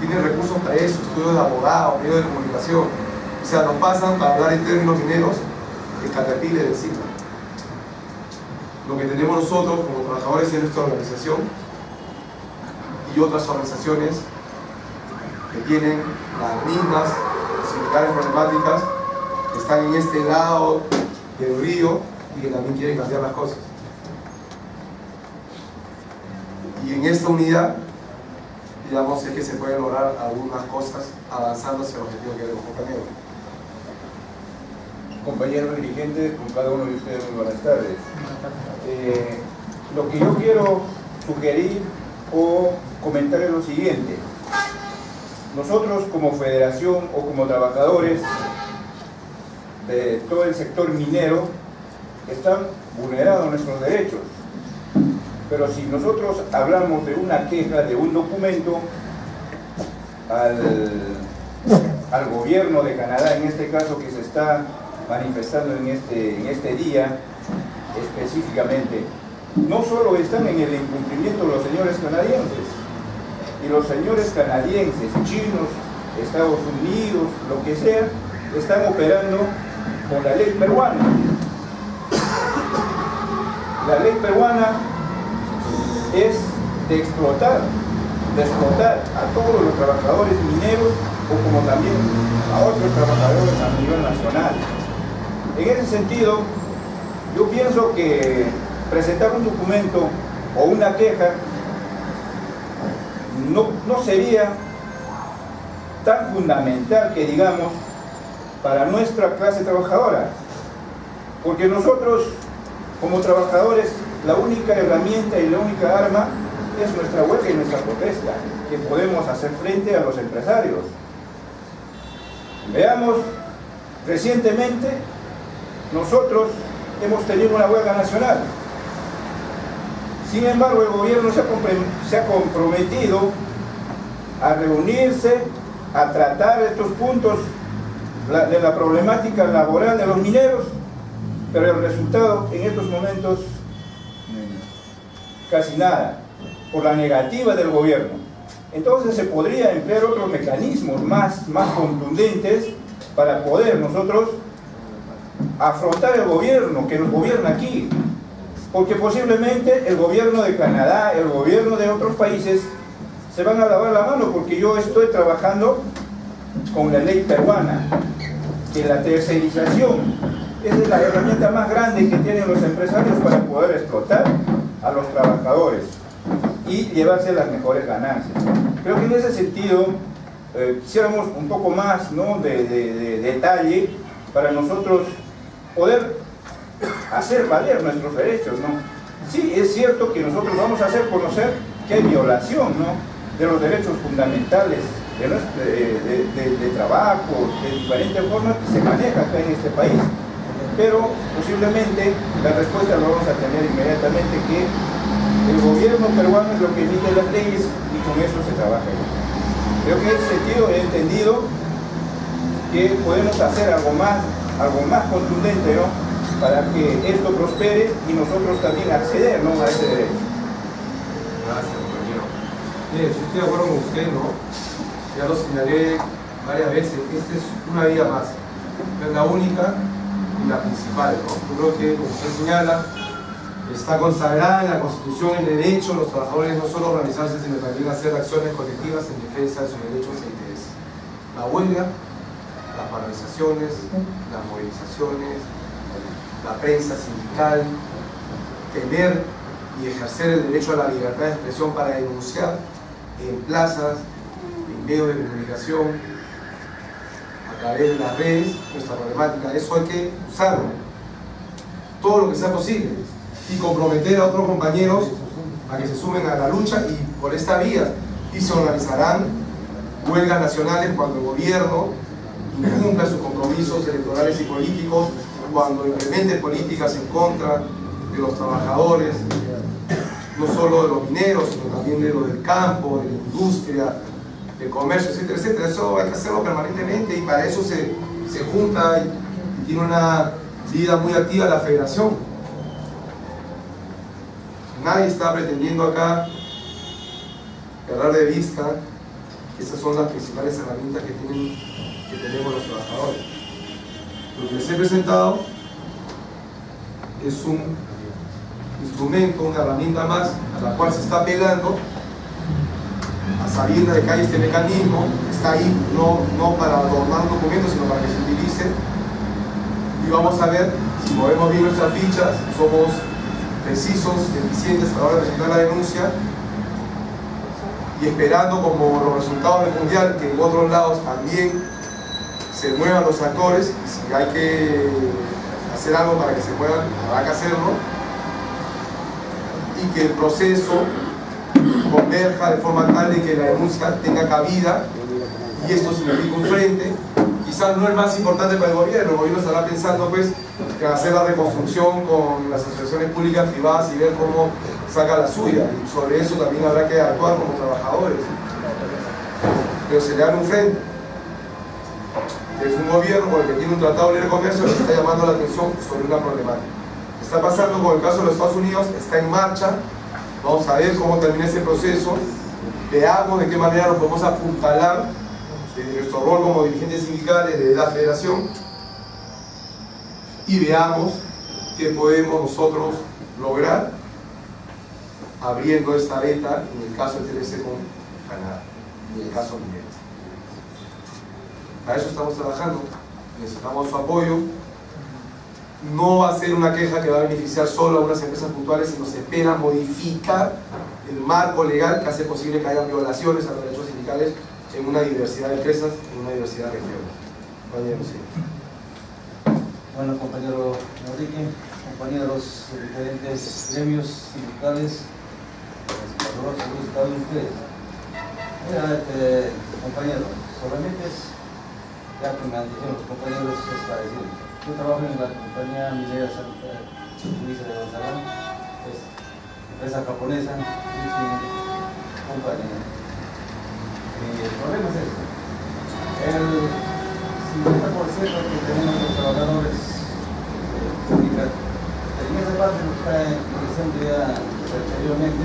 tienen recursos para eso, estudios de abogados, medios de comunicación, o sea, nos pasan, para hablar en términos mineros, el caterpillar del siglo. Lo que tenemos nosotros como trabajadores en nuestra organización y otras organizaciones que tienen las mismas similares problemáticas, que están en este lado del río y que también quieren cambiar las cosas. Y en esta unidad, digamos, es que se pueden lograr algunas cosas avanzando hacia el objetivo que queremos, compañeros. Compañeros dirigentes, con cada uno de ustedes, muy buenas tardes. Lo que yo quiero sugerir o comentar es lo siguiente. Nosotros como federación o como trabajadores de todo el sector minero están vulnerados nuestros derechos. Pero si nosotros hablamos de una queja, de un documento al gobierno de Canadá, en este caso que se está manifestando en este día específicamente, no solo están en el incumplimiento los señores canadienses, y los señores canadienses, chinos, Estados Unidos, lo que sea, están operando con la ley peruana. La ley peruana es de explotar a todos los trabajadores mineros o como también a otros trabajadores a nivel nacional. En ese sentido, yo pienso que presentar un documento o una queja no sería tan fundamental que digamos para nuestra clase trabajadora, porque nosotros como trabajadores la única herramienta y la única arma es nuestra huelga y nuestra protesta, que podemos hacer frente a los empresarios. Veamos, recientemente nosotros hemos tenido una huelga nacional. Sin embargo, el gobierno se ha comprometido a reunirse, a tratar estos puntos de la problemática laboral de los mineros, pero el resultado en estos momentos casi nada, por la negativa del gobierno. Entonces se podría emplear otros mecanismos más contundentes para poder nosotros afrontar el gobierno que nos gobierna aquí, porque posiblemente el gobierno de Canadá, el gobierno de otros países se van a lavar la mano, porque yo estoy trabajando con la ley peruana, que la tercerización es la herramienta más grande que tienen los empresarios para poder explotar a los trabajadores y llevarse las mejores ganancias. Creo que en ese sentido quisiéramos un poco más, ¿no?, de detalle para nosotros poder hacer valer nuestros derechos, ¿no? Sí, es cierto que nosotros vamos a hacer conocer que hay violación, ¿no?, de los derechos fundamentales de trabajo, de diferentes formas que se maneja acá en este país, pero posiblemente la respuesta lo vamos a tener inmediatamente, que el gobierno peruano es lo que emite las leyes y con eso se trabaja. Creo que en ese sentido he entendido que podemos hacer algo más contundente, ¿no?, para que esto prospere y nosotros también acceder, ¿no?, a ese derecho. Gracias, compañero. Yo estoy de acuerdo con usted, ¿no? Ya lo señalé varias veces, esta es una vía más, es la única y la principal, ¿no? Yo creo que, como usted señala, está consagrada en la Constitución el derecho de los trabajadores no solo a organizarse, sino también a hacer acciones colectivas en defensa de sus derechos e intereses. La huelga, las paralizaciones, las movilizaciones, la prensa sindical, tener y ejercer el derecho a la libertad de expresión para denunciar en plazas, en medios de comunicación, a través de las redes, nuestra problemática. Eso hay que usarlo, todo lo que sea posible, y comprometer a otros compañeros a que se sumen a la lucha y por esta vía, y se organizarán huelgas nacionales cuando el gobierno incumpla sus compromisos electorales y políticos, cuando implemente políticas en contra de los trabajadores, no solo de los mineros, sino también de los del campo, de la industria, del comercio, etcétera, etcétera. Eso hay que hacerlo permanentemente y para eso se junta y tiene una vida muy activa la federación. Nadie está pretendiendo acá perder de vista que esas son las principales herramientas que tenemos los trabajadores. Lo que les he presentado es un instrumento, una herramienta más a la cual se está apelando, a sabiendas de que hay este mecanismo, está ahí no para adornar un documento, sino para que se utilice, y vamos a ver si movemos bien nuestras fichas, somos precisos, eficientes a la hora de presentar la denuncia, y esperando como los resultados del mundial que en otros lados también se muevan los actores, y si hay que hacer algo para que se muevan, habrá que hacerlo, y que el proceso converja de forma tal de que la denuncia tenga cabida, y esto significa un frente, quizás no el más importante para el gobierno estará pensando pues en hacer la reconstrucción con las asociaciones públicas privadas y ver cómo saca la suya, y sobre eso también habrá que actuar como trabajadores, pero se le da un frente. Es un gobierno con el que tiene un tratado de libre comercio que está llamando la atención sobre una problemática. Está pasando con el caso de los Estados Unidos, está en marcha, vamos a ver cómo termina ese proceso, veamos de qué manera nos podemos apuntalar desde nuestro rol como dirigentes sindicales de la federación y veamos qué podemos nosotros lograr abriendo esta beta en el caso del TLC con Canadá, en el caso minero. Para eso estamos trabajando, necesitamos su apoyo. No va a ser una queja que va a beneficiar solo a unas empresas puntuales, sino se espera modificar el marco legal que hace posible que haya violaciones a los derechos sindicales en una diversidad de empresas, en una diversidad de regiones. Bueno, compañero Enrique, compañeros de diferentes gremios sindicales, saludos a cada uno de ustedes. Mira, compañero, solamente es, ya que me han dicho los compañeros, es para decir, yo trabajo en la compañía minera Suiza de Gonzalán, es empresa japonesa, compañía. El problema es esto, el 50% por cierto que tenemos los trabajadores sindicatos. En esa parte lo que está iniciando ya anteriormente,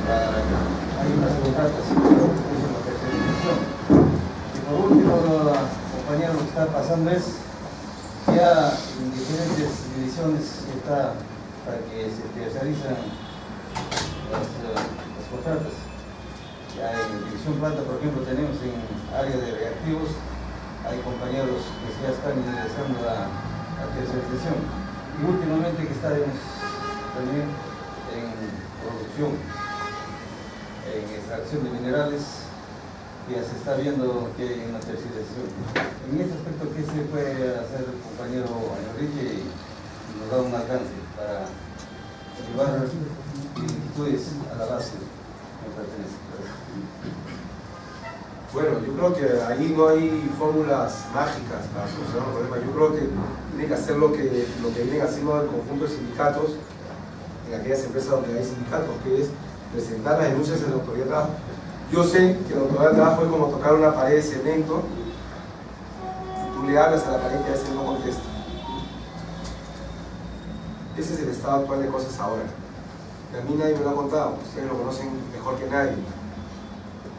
hay unas contratas, eso es la tercerización. Y por último, compañero, lo que está pasando es ya en diferentes divisiones está para que se tercerizan las contratas. Ya en división planta, por ejemplo, tenemos en área de reactivos, hay compañeros que ya están ingresando a tercerización. Y últimamente que estaremos también en producción, en extracción de minerales, ya se está viendo que hay una tercerización. En este aspecto, ¿qué se puede hacer el compañero Enrique? Y nos da un alcance para llevar inquietudes a la base que me pertenece. Bueno, yo creo que ahí no hay fórmulas mágicas para solucionar los problemas. Yo creo que tiene que hacer lo que vienen haciendo el conjunto de sindicatos en aquellas empresas donde hay sindicatos, que es presentar las denuncias en la autoridad de trabajo. Yo sé que la autoridad de trabajo es como tocar una pared de cemento, y tú le hablas a la pared y a veces no contesta. Ese es el estado actual de cosas ahora. Y a mí nadie me lo ha contado, ustedes lo conocen mejor que nadie.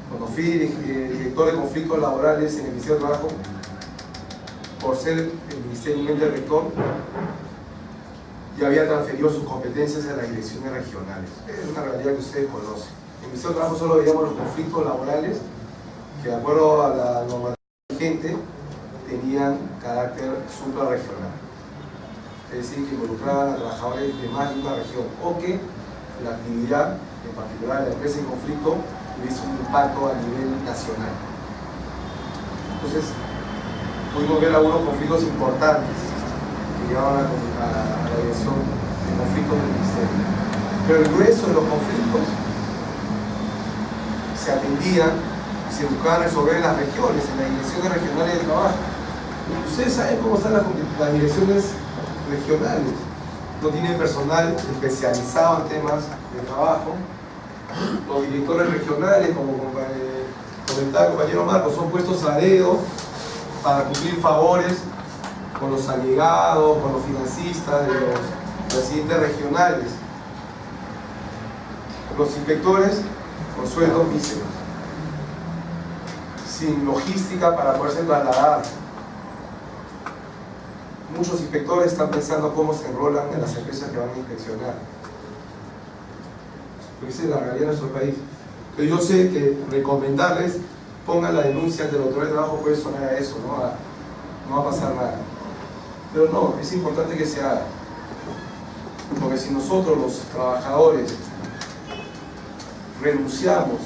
Cuando fui director de conflictos laborales en el Ministerio de Trabajo, por ser el Ministerio del Rector, ya había transferido sus competencias a las direcciones regionales. Es una realidad que ustedes conocen. En el Ministerio de Trabajo solo veíamos los conflictos laborales que, de acuerdo a la normativa vigente, tenían carácter suprarregional. Es decir, que involucraban a trabajadores de más de una región o que la actividad, en particular de la empresa en conflicto, tuviese un impacto a nivel nacional. Entonces, pudimos ver algunos conflictos importantes que llevaban a la dirección de conflictos del Ministerio. Pero el grueso de los conflictos se atendían y se buscaban resolver en las regiones, en las direcciones regionales de trabajo. Ustedes saben cómo están las direcciones regionales. No tienen personal especializado en temas de trabajo. Los directores regionales, como comentaba el compañero Marcos, son puestos a dedo para cumplir favores con los allegados, con los financistas de los presidentes regionales. Los inspectores con sueldos míseros, sin logística para poderse trasladar. Muchos inspectores están pensando cómo se enrolan en las empresas que van a inspeccionar. Porque esa es la realidad de nuestro país. Pero yo sé que recomendarles, pongan la denuncia ante la autoridad de trabajo, puede sonar a eso, no va a pasar nada. Pero no, es importante que se haga. Porque si nosotros los trabajadores renunciamos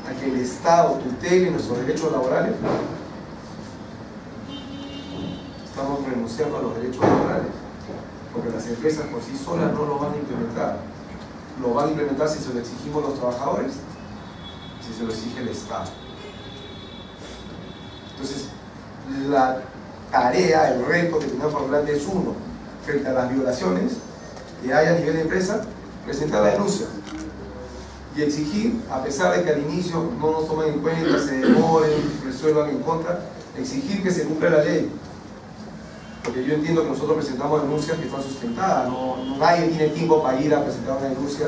a que el Estado tutele nuestros derechos laborales, estamos renunciando a los derechos laborales, porque las empresas por sí solas no lo van a implementar. Lo van a implementar si se lo exigimos los trabajadores, si se lo exige el Estado. Entonces, la tarea, el reto que tenemos por delante es uno, frente a las violaciones que hay a nivel de empresa, presentar la denuncia y exigir, a pesar de que al inicio no nos tomen en cuenta, se demoren, resuelvan en contra, exigir que se cumpla la ley. Porque yo entiendo que nosotros presentamos denuncias que están sustentadas, nadie tiene tiempo para ir a presentar una denuncia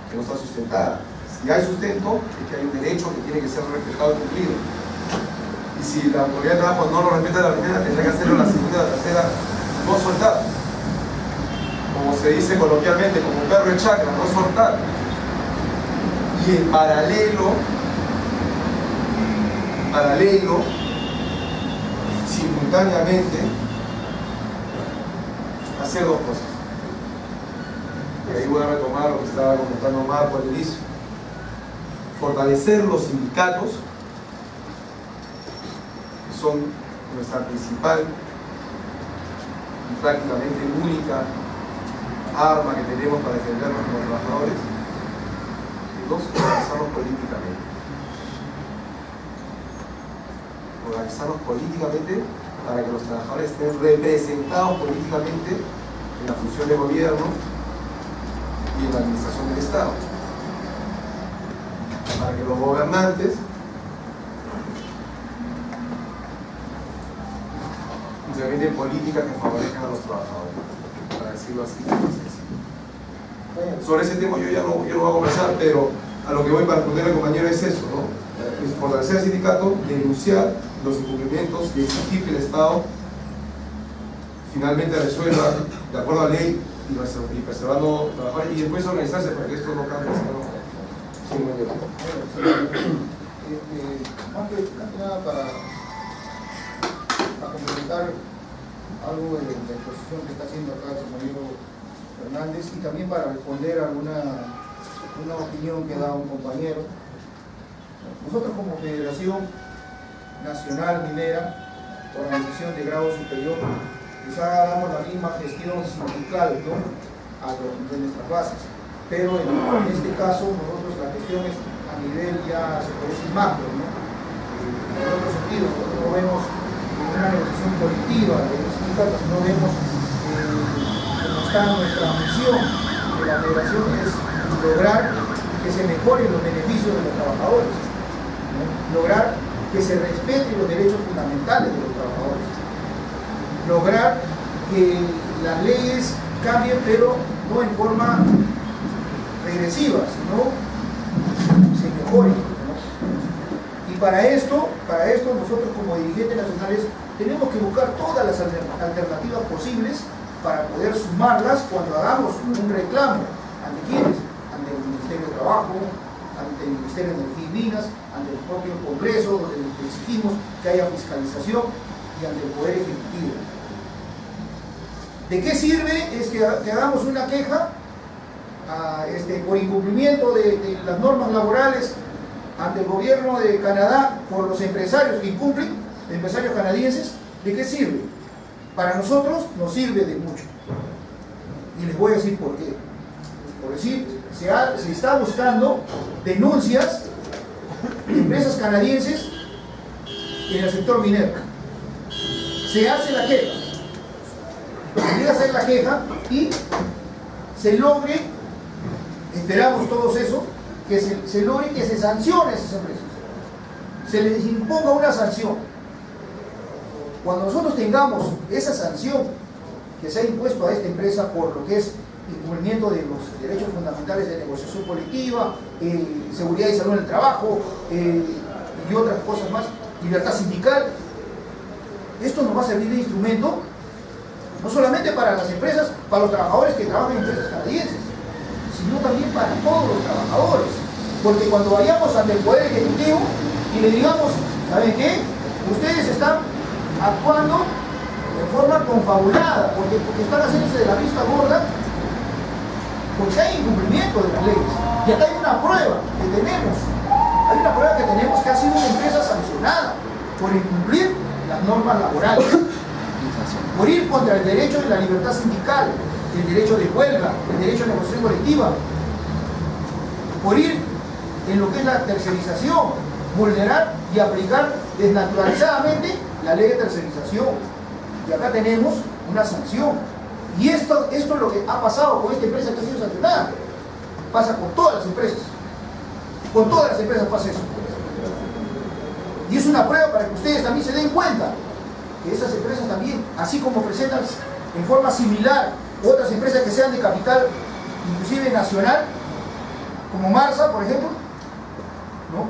que no está sustentada. Si hay sustento, es que hay un derecho que tiene que ser respetado y cumplido. Y si la autoridad de trabajo no lo respeta la primera, tendrá que hacerlo la segunda, la tercera, no soltar. Como se dice coloquialmente, como un perro de chacra, no soltar. Y en paralelo, simultáneamente, hacer dos cosas. Y ahí voy a retomar lo que estaba comentando Marco al inicio. Fortalecer los sindicatos, que son nuestra principal y prácticamente única arma que tenemos para defendernos como trabajadores. Y dos, organizarnos políticamente. Organizarnos políticamente para que los trabajadores estén representados políticamente en la función de gobierno y en la administración del Estado. Para que los gobernantes obviamente políticas que favorezcan a los trabajadores, para decirlo así. Sobre ese tema yo no voy a conversar, pero a lo que voy para responder al compañero es eso, ¿no? Es fortalecer al sindicato, denunciar los incumplimientos y exigir que el Estado finalmente resuelva de acuerdo a ley y preservando trabajadores, y después organizarse para que esto no cambie. Sí, muy bien. Más que nada para complementar algo de la exposición que está haciendo acá el compañero Fernández, y también para responder a una opinión que da un compañero. Nosotros como Federación Nacional Minera, organización de grado superior, quizá damos la misma gestión sindical, ¿no?, de nuestras bases, pero en este caso nosotros la gestión es a nivel ya se puede decir macro, ¿no? En otro sentido, nosotros no vemos una negociación colectiva de los sindicatos, no vemos cómo está nuestra misión de la federación, es lograr que se mejoren los beneficios de los trabajadores, ¿no?, lograr que se respeten los derechos fundamentales de los trabajadores, lograr que las leyes cambien, pero no en forma regresiva, sino se mejoren, ¿no? Y para esto nosotros como dirigentes nacionales tenemos que buscar todas las alternativas posibles para poder sumarlas cuando hagamos un reclamo. ¿Ante quiénes? Ante el Ministerio de Trabajo, ante el Ministerio de Energía y Minas, ante el propio Congreso, donde exigimos que haya fiscalización, y ante el Poder Ejecutivo. ¿De qué sirve es que hagamos una queja por incumplimiento de las normas laborales ante el gobierno de Canadá por los empresarios que incumplen, empresarios canadienses? ¿De qué sirve? Para nosotros nos sirve de mucho. Y les voy a decir por qué. Por decir, se está buscando denuncias de empresas canadienses en el sector minero. Se hace la queja. Se llega a hacer la queja y se logre, esperamos todos eso, que se logre que se sancione a esas empresas. Se les imponga una sanción. Cuando nosotros tengamos esa sanción que se ha impuesto a esta empresa por lo que es incumplimiento de los derechos fundamentales de negociación colectiva, seguridad y salud en el trabajo, y otras cosas más, libertad sindical, esto nos va a servir de instrumento no solamente para las empresas, para los trabajadores que trabajan en empresas canadienses, sino también para todos los trabajadores. Porque cuando vayamos ante el Poder Ejecutivo y le digamos, ¿saben qué? Ustedes están actuando de forma confabulada, porque están haciéndose de la vista gorda, porque hay incumplimiento de las leyes. Y acá hay una prueba que tenemos, que ha sido una empresa sancionada por incumplir las normas laborales, por ir contra el derecho de la libertad sindical, el derecho de huelga, el derecho de negociación colectiva, por ir en lo que es la tercerización, vulnerar y aplicar desnaturalizadamente la ley de tercerización. Y acá tenemos una sanción. Y esto es lo que ha pasado con esta empresa que ha sido sancionada. Pasa con todas las empresas. Con todas las empresas pasa eso. Y es una prueba para que ustedes también se den cuenta que esas empresas también, así como presentan en forma similar otras empresas que sean de capital, inclusive nacional, como Marsa, por ejemplo, ¿no?,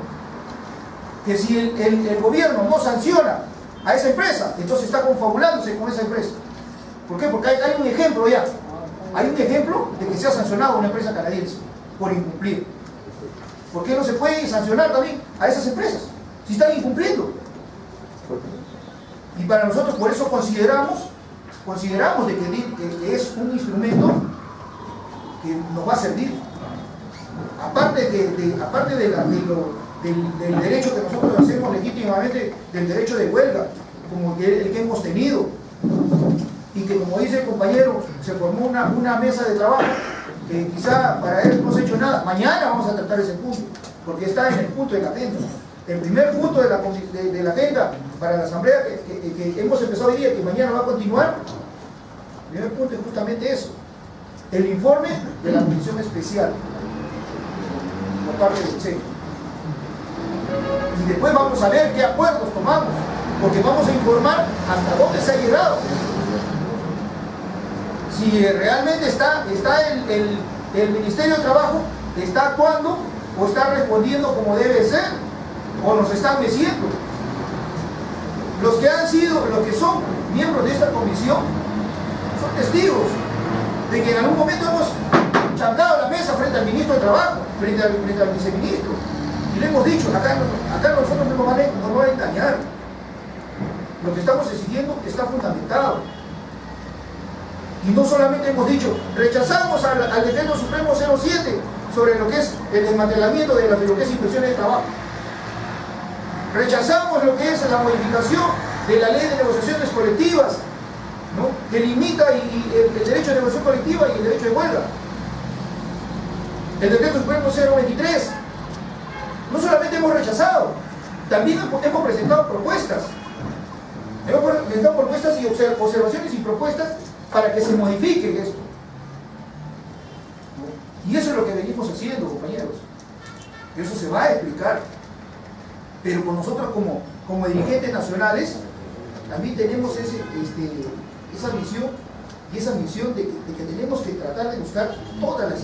que si el gobierno no sanciona a esa empresa, entonces está confabulándose con esa empresa. ¿Por qué? Porque hay un ejemplo ya. Hay un ejemplo de que se ha sancionado a una empresa canadiense por incumplir. ¿Por qué no se puede sancionar también a esas empresas si están incumpliendo? Y para nosotros, por eso consideramos de que es un instrumento que nos va a servir. Aparte del derecho que nosotros hacemos legítimamente, del derecho de huelga, como el que hemos tenido, y que, como dice el compañero, se formó una mesa de trabajo que quizá para él no se ha hecho nada. Mañana vamos a tratar ese punto, porque está en el punto de la agenda. El primer punto de la agenda para la asamblea que hemos empezado hoy día, que mañana va a continuar, el primer punto es justamente eso: el informe de la comisión especial por parte del CEN. Y después vamos a ver qué acuerdos tomamos porque vamos a informar hasta dónde se ha llegado. Si realmente está el Ministerio de Trabajo está actuando o está respondiendo como debe ser, o nos están meciendo. Los que han sido, los que son miembros de esta comisión, son testigos de que en algún momento hemos chantado la mesa frente al ministro de Trabajo, frente al viceministro, y le hemos dicho, acá nosotros no nos van a engañar. Lo que estamos exigiendo está fundamentado. Y no solamente hemos dicho, rechazamos al decreto supremo 07 sobre lo que es el desmantelamiento de lo que es inspecciones de trabajo. Rechazamos lo que es la modificación de la ley de negociaciones colectivas, ¿no?, que limita el derecho de negociación colectiva y el derecho de huelga. El decreto supremo 023. No solamente hemos rechazado, también hemos presentado propuestas. Hemos presentado propuestas y observaciones y propuestas para que se modifique esto. Y eso es lo que venimos haciendo, compañeros. Eso se va a explicar. Pero con nosotros como dirigentes nacionales también tenemos esa visión y esa misión de que tenemos que tratar de buscar todas las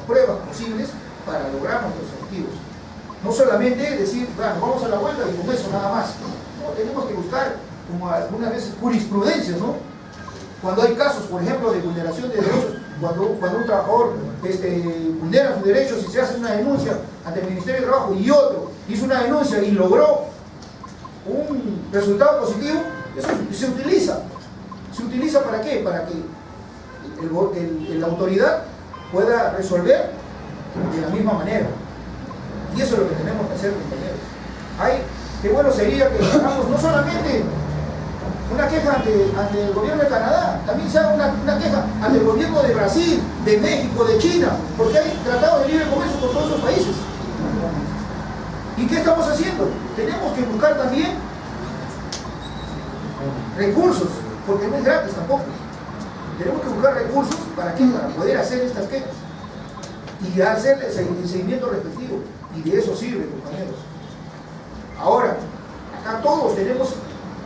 pruebas posibles para lograr nuestros objetivos. No solamente decir, bueno, vamos a la huelga y con eso nada más. No, tenemos que buscar, como algunas veces, jurisprudencias, ¿no? Cuando hay casos, por ejemplo, de vulneración de derechos, cuando un trabajador vulnera sus derechos y se hace una denuncia ante el Ministerio de Trabajo y otro hizo una denuncia y logró un resultado positivo, eso se utiliza. ¿Se utiliza para qué? Para que la autoridad pueda resolver de la misma manera. Y eso es lo que tenemos que hacer, compañeros. Qué bueno sería que hagamos no solamente una queja ante el gobierno de Canadá, también se haga una queja ante el gobierno de Brasil, de México, de China, porque hay tratados de libre comercio con todos esos países. ¿Y qué estamos haciendo? Tenemos que buscar también recursos, porque no es gratis tampoco. Tenemos que buscar recursos para poder hacer estas quejas y hacer el seguimiento respectivo. Y de eso sirve, compañeros. Ahora, acá todos tenemos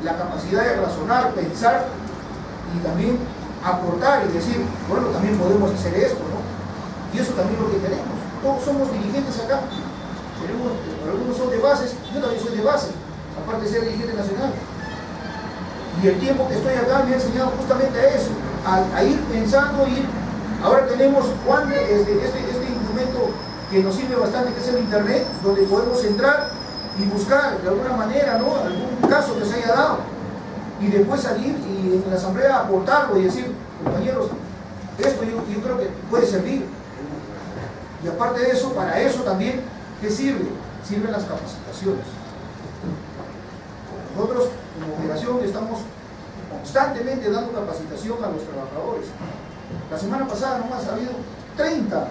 la capacidad de razonar, pensar y también aportar y decir, bueno, también podemos hacer esto, ¿no? Y eso también es lo que queremos. Todos somos dirigentes acá. Algunos son de bases, yo también soy de base, aparte de ser dirigente nacional. Y el tiempo que estoy acá me ha enseñado justamente a eso, a ir pensando, ahora tenemos este instrumento que nos sirve bastante, que es el internet, donde podemos entrar y buscar de alguna manera, ¿no?, algún caso que se haya dado y después salir y en la asamblea aportarlo y decir, compañeros, esto yo creo que puede servir. Y aparte de eso, para eso también, ¿qué sirve? Sirven las capacitaciones. Nosotros como federación estamos constantemente dando capacitación a los trabajadores. La semana pasada nomás ha habido 30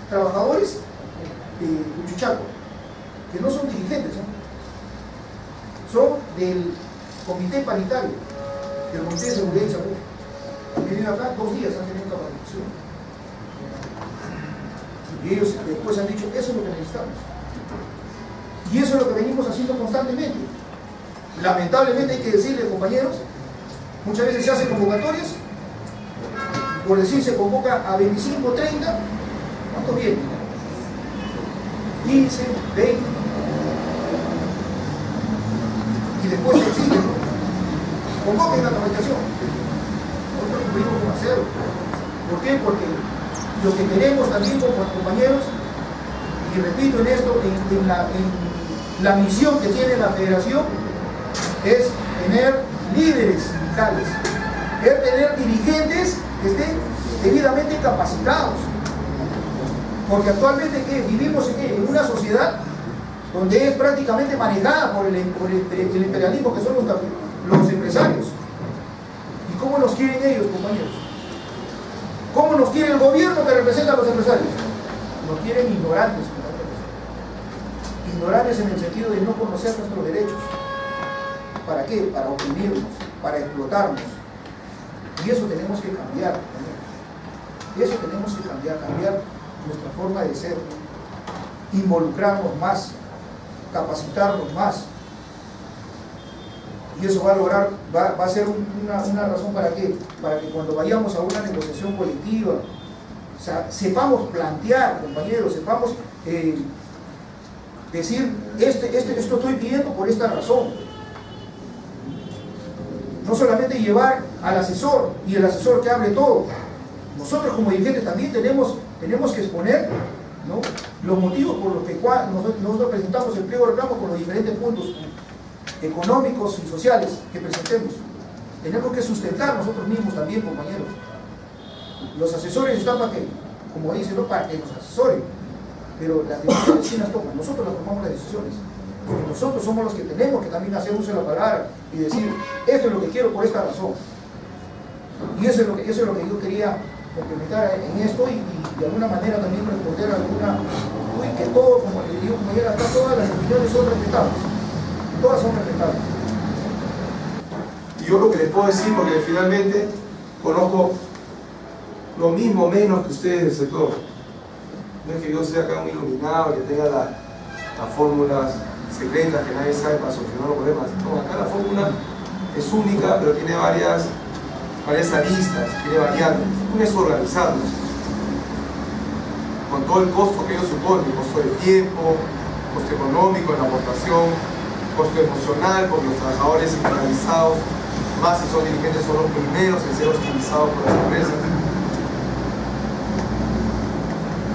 trabajadores de Uchuchaco, que no son dirigentes, ¿no? Son del comité paritario, del comité de seguridad y salud. Han venido acá 2 días, han tenido capacitación. Y ellos después han dicho, eso es lo que necesitamos. Y eso es lo que venimos haciendo constantemente. Lamentablemente hay que decirle, compañeros, muchas veces se hacen convocatorias, por decir se convoca a 25, 30, ¿cuánto viene? 15, 20. Y después se exigen, ¿no? Convoquen la capacitación. Nosotros cumplimos con hacerlo. ¿Por qué? Porque lo que queremos también como compañeros, y repito en esto, en la misión que tiene la federación, es tener líderes sindicales, es tener dirigentes que estén debidamente capacitados. Porque actualmente vivimos en una sociedad donde es prácticamente manejada por el imperialismo, que son los empresarios. ¿Y cómo nos quieren ellos, compañeros? ¿Cómo nos quiere el gobierno que representa a los empresarios? Nos quieren ignorantes, compañeros. Ignorantes en el sentido de no conocer nuestros derechos. ¿Para qué? Para oprimirnos, para explotarnos. Y eso tenemos que cambiar, compañeros. Y eso tenemos que cambiar nuestra forma de ser, involucrarnos más, capacitarnos más. Y eso va a lograr, va a ser una razón para qué, para que cuando vayamos a una negociación colectiva, o sea, sepamos plantear, compañeros, sepamos decir, esto estoy pidiendo por esta razón. No solamente llevar al asesor y el asesor que hable todo. Nosotros como dirigentes también tenemos que exponer, ¿no?, los motivos por los que nosotros presentamos el pliego de reclamo con los diferentes puntos económicos y sociales que presentemos. Tenemos que sustentar nosotros mismos también, compañeros. Los asesores están para que, como dicen, no para que nos asesoren, pero las decisiones sí las toman, nosotros las tomamos las decisiones. Porque nosotros somos los que tenemos que también hacer uso de la palabra y decir, esto es lo que quiero por esta razón. Y eso es lo que yo quería complementar en esto y de alguna manera también responder a alguna, que todo, como le digo, como ya acá, todas las opiniones son respetables. Todas son respetables. Y yo lo que les puedo decir, porque finalmente conozco lo mismo menos que ustedes del sector. No es que yo sea acá un iluminado que tenga las fórmulas secretas que nadie sabe para solucionar los problemas. No, acá la fórmula es única, pero tiene varias aristas, tiene variantes. Una es organizarnos, con todo el costo que ello supone, costo de tiempo, costo económico en la aportación, costo emocional, porque los trabajadores sindicalizados, más si son dirigentes, son los primeros en ser hostilizados por las empresas.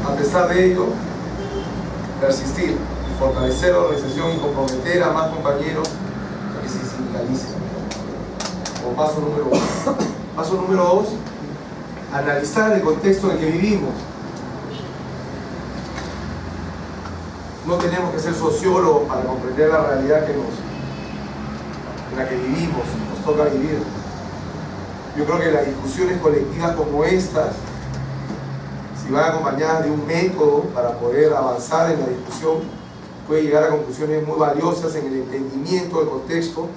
A pesar de ello, persistir, fortalecer la organización y comprometer a más compañeros a que se sindicalicen. Como paso número 1. Paso número 2, analizar el contexto en el que vivimos. No tenemos que ser sociólogos para comprender la realidad en la que vivimos, nos toca vivir. Yo creo que las discusiones colectivas como estas, si van acompañadas de un método para poder avanzar en la discusión, puede llegar a conclusiones muy valiosas en el entendimiento del contexto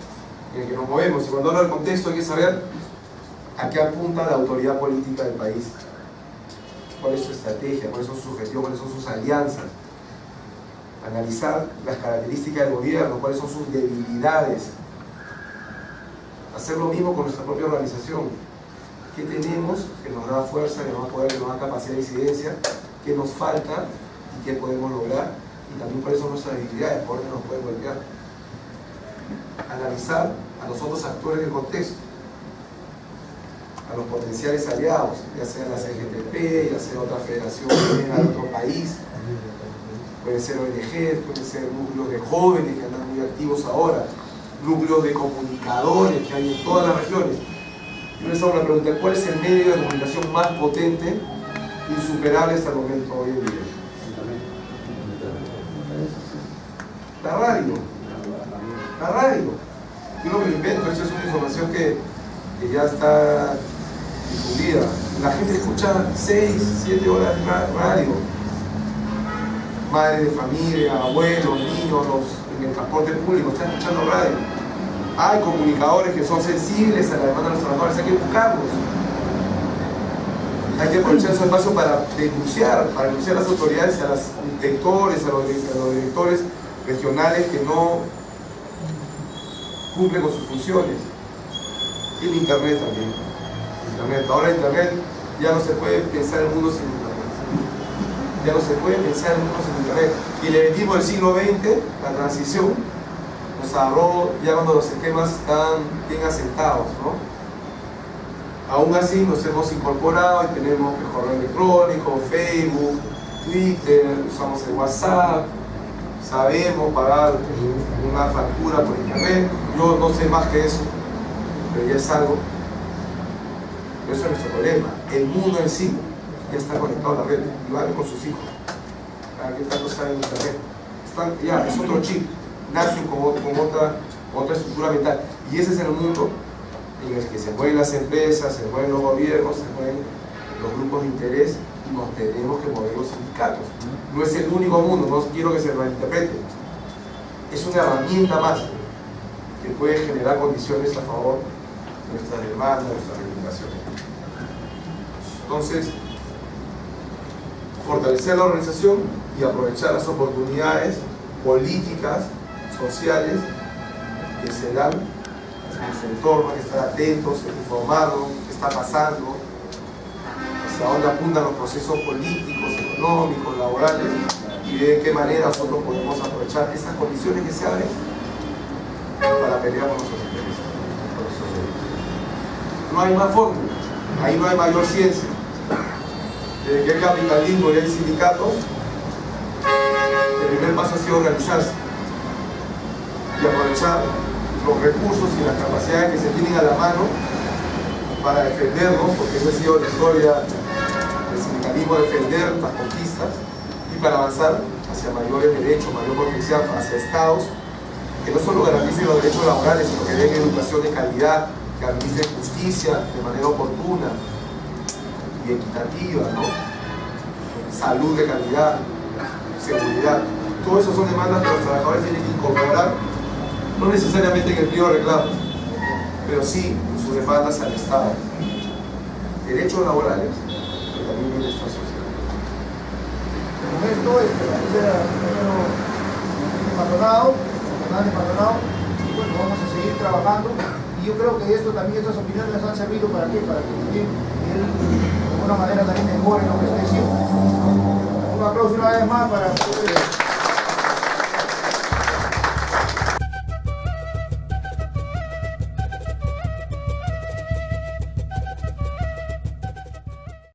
en el que nos movemos. Y cuando hablo del contexto hay que saber a qué apunta la autoridad política del país, cuál es su estrategia, cuáles son sus objetivos, cuáles son sus alianzas. Analizar las características del gobierno, cuáles son sus debilidades. Hacer lo mismo con nuestra propia organización. ¿Qué tenemos que nos da fuerza, que nos da poder, que nos da capacidad de incidencia? ¿Qué nos falta y qué podemos lograr? Y también cuáles son nuestras debilidades, por dónde nos pueden golpear. Analizar a los otros actores del contexto, a los potenciales aliados, ya sea la CGTP, ya sea otra federación de otro país. Pueden ser ONG, pueden ser núcleos de jóvenes que andan muy activos ahora, núcleos de comunicadores que hay en todas las regiones. Yo les hago una pregunta: ¿cuál es el medio de comunicación más potente, insuperable hasta el momento hoy en día? La radio. La radio. Yo no me lo invento, esto es una información que ya está difundida. La gente escucha 6, 7 horas de radio. Madres de familia, abuelos, niños, en el transporte público, están escuchando radio. Hay comunicadores que son sensibles a la demanda de los trabajadores, hay que buscarlos. Hay que aprovechar ese espacio para denunciar a las autoridades, a los inspectores, a los directores regionales que no cumplen con sus funciones. Y el Internet también. Ahora Internet ya no se puede pensar el mundo sin Internet. Ya no se puede pensar el mundo sin Internet. Y el evento del siglo XX, la transición, nos agarró ya cuando los esquemas están bien asentados, ¿no? Aún así nos hemos incorporado y tenemos el correo electrónico, Facebook, Twitter, usamos el WhatsApp, sabemos pagar una factura por Internet. Yo no sé más que eso, pero ya es algo. Pero eso es nuestro problema. El mundo en sí ya está conectado a la red, igual con sus hijos. ¿Para qué tanto saben Internet? Ya, es otro chip, nacen con otra estructura mental. Y ese es el mundo en el que se mueven las empresas, se mueven los gobiernos, se mueven los grupos de interés y nos tenemos que mover los sindicatos. No es el único mundo, no quiero que se malinterprete. Es una herramienta más que puede generar condiciones a favor de nuestras demandas, de nuestras reivindicaciones. Entonces, fortalecer la organización y aprovechar las oportunidades políticas, sociales que se dan en su entorno, hay que estar atentos, hay que informarnos qué está pasando, hacia dónde apuntan los procesos políticos, económicos, laborales, y de qué manera nosotros podemos aprovechar esas condiciones que se abren para pelear por nuestros intereses. No hay más fórmula, ahí no hay mayor ciencia. Desde que hay capitalismo y hay sindicatos, el primer paso ha sido organizarse y aprovechar los recursos y las capacidades que se tienen a la mano para defendernos, porque esa ha sido la historia del sindicalismo, defender las conquistas y para avanzar hacia mayores derechos, mayor protección, hacia estados que no solo garanticen los derechos laborales, sino que den educación de calidad, que administren justicia de manera oportuna y equitativa, ¿no? Salud de calidad, seguridad. Todo eso son demandas que los trabajadores tienen que incorporar, no necesariamente en el pliego de reclamos, pero sí en sus demandas al Estado. Derechos laborales, pero también bienestar social. Con esto, patronado, y bueno, vamos a seguir trabajando. Y yo creo que esto también, estas opiniones han servido para qué, para que también él de alguna manera también mejore lo que está diciendo. Un aplauso una vez más para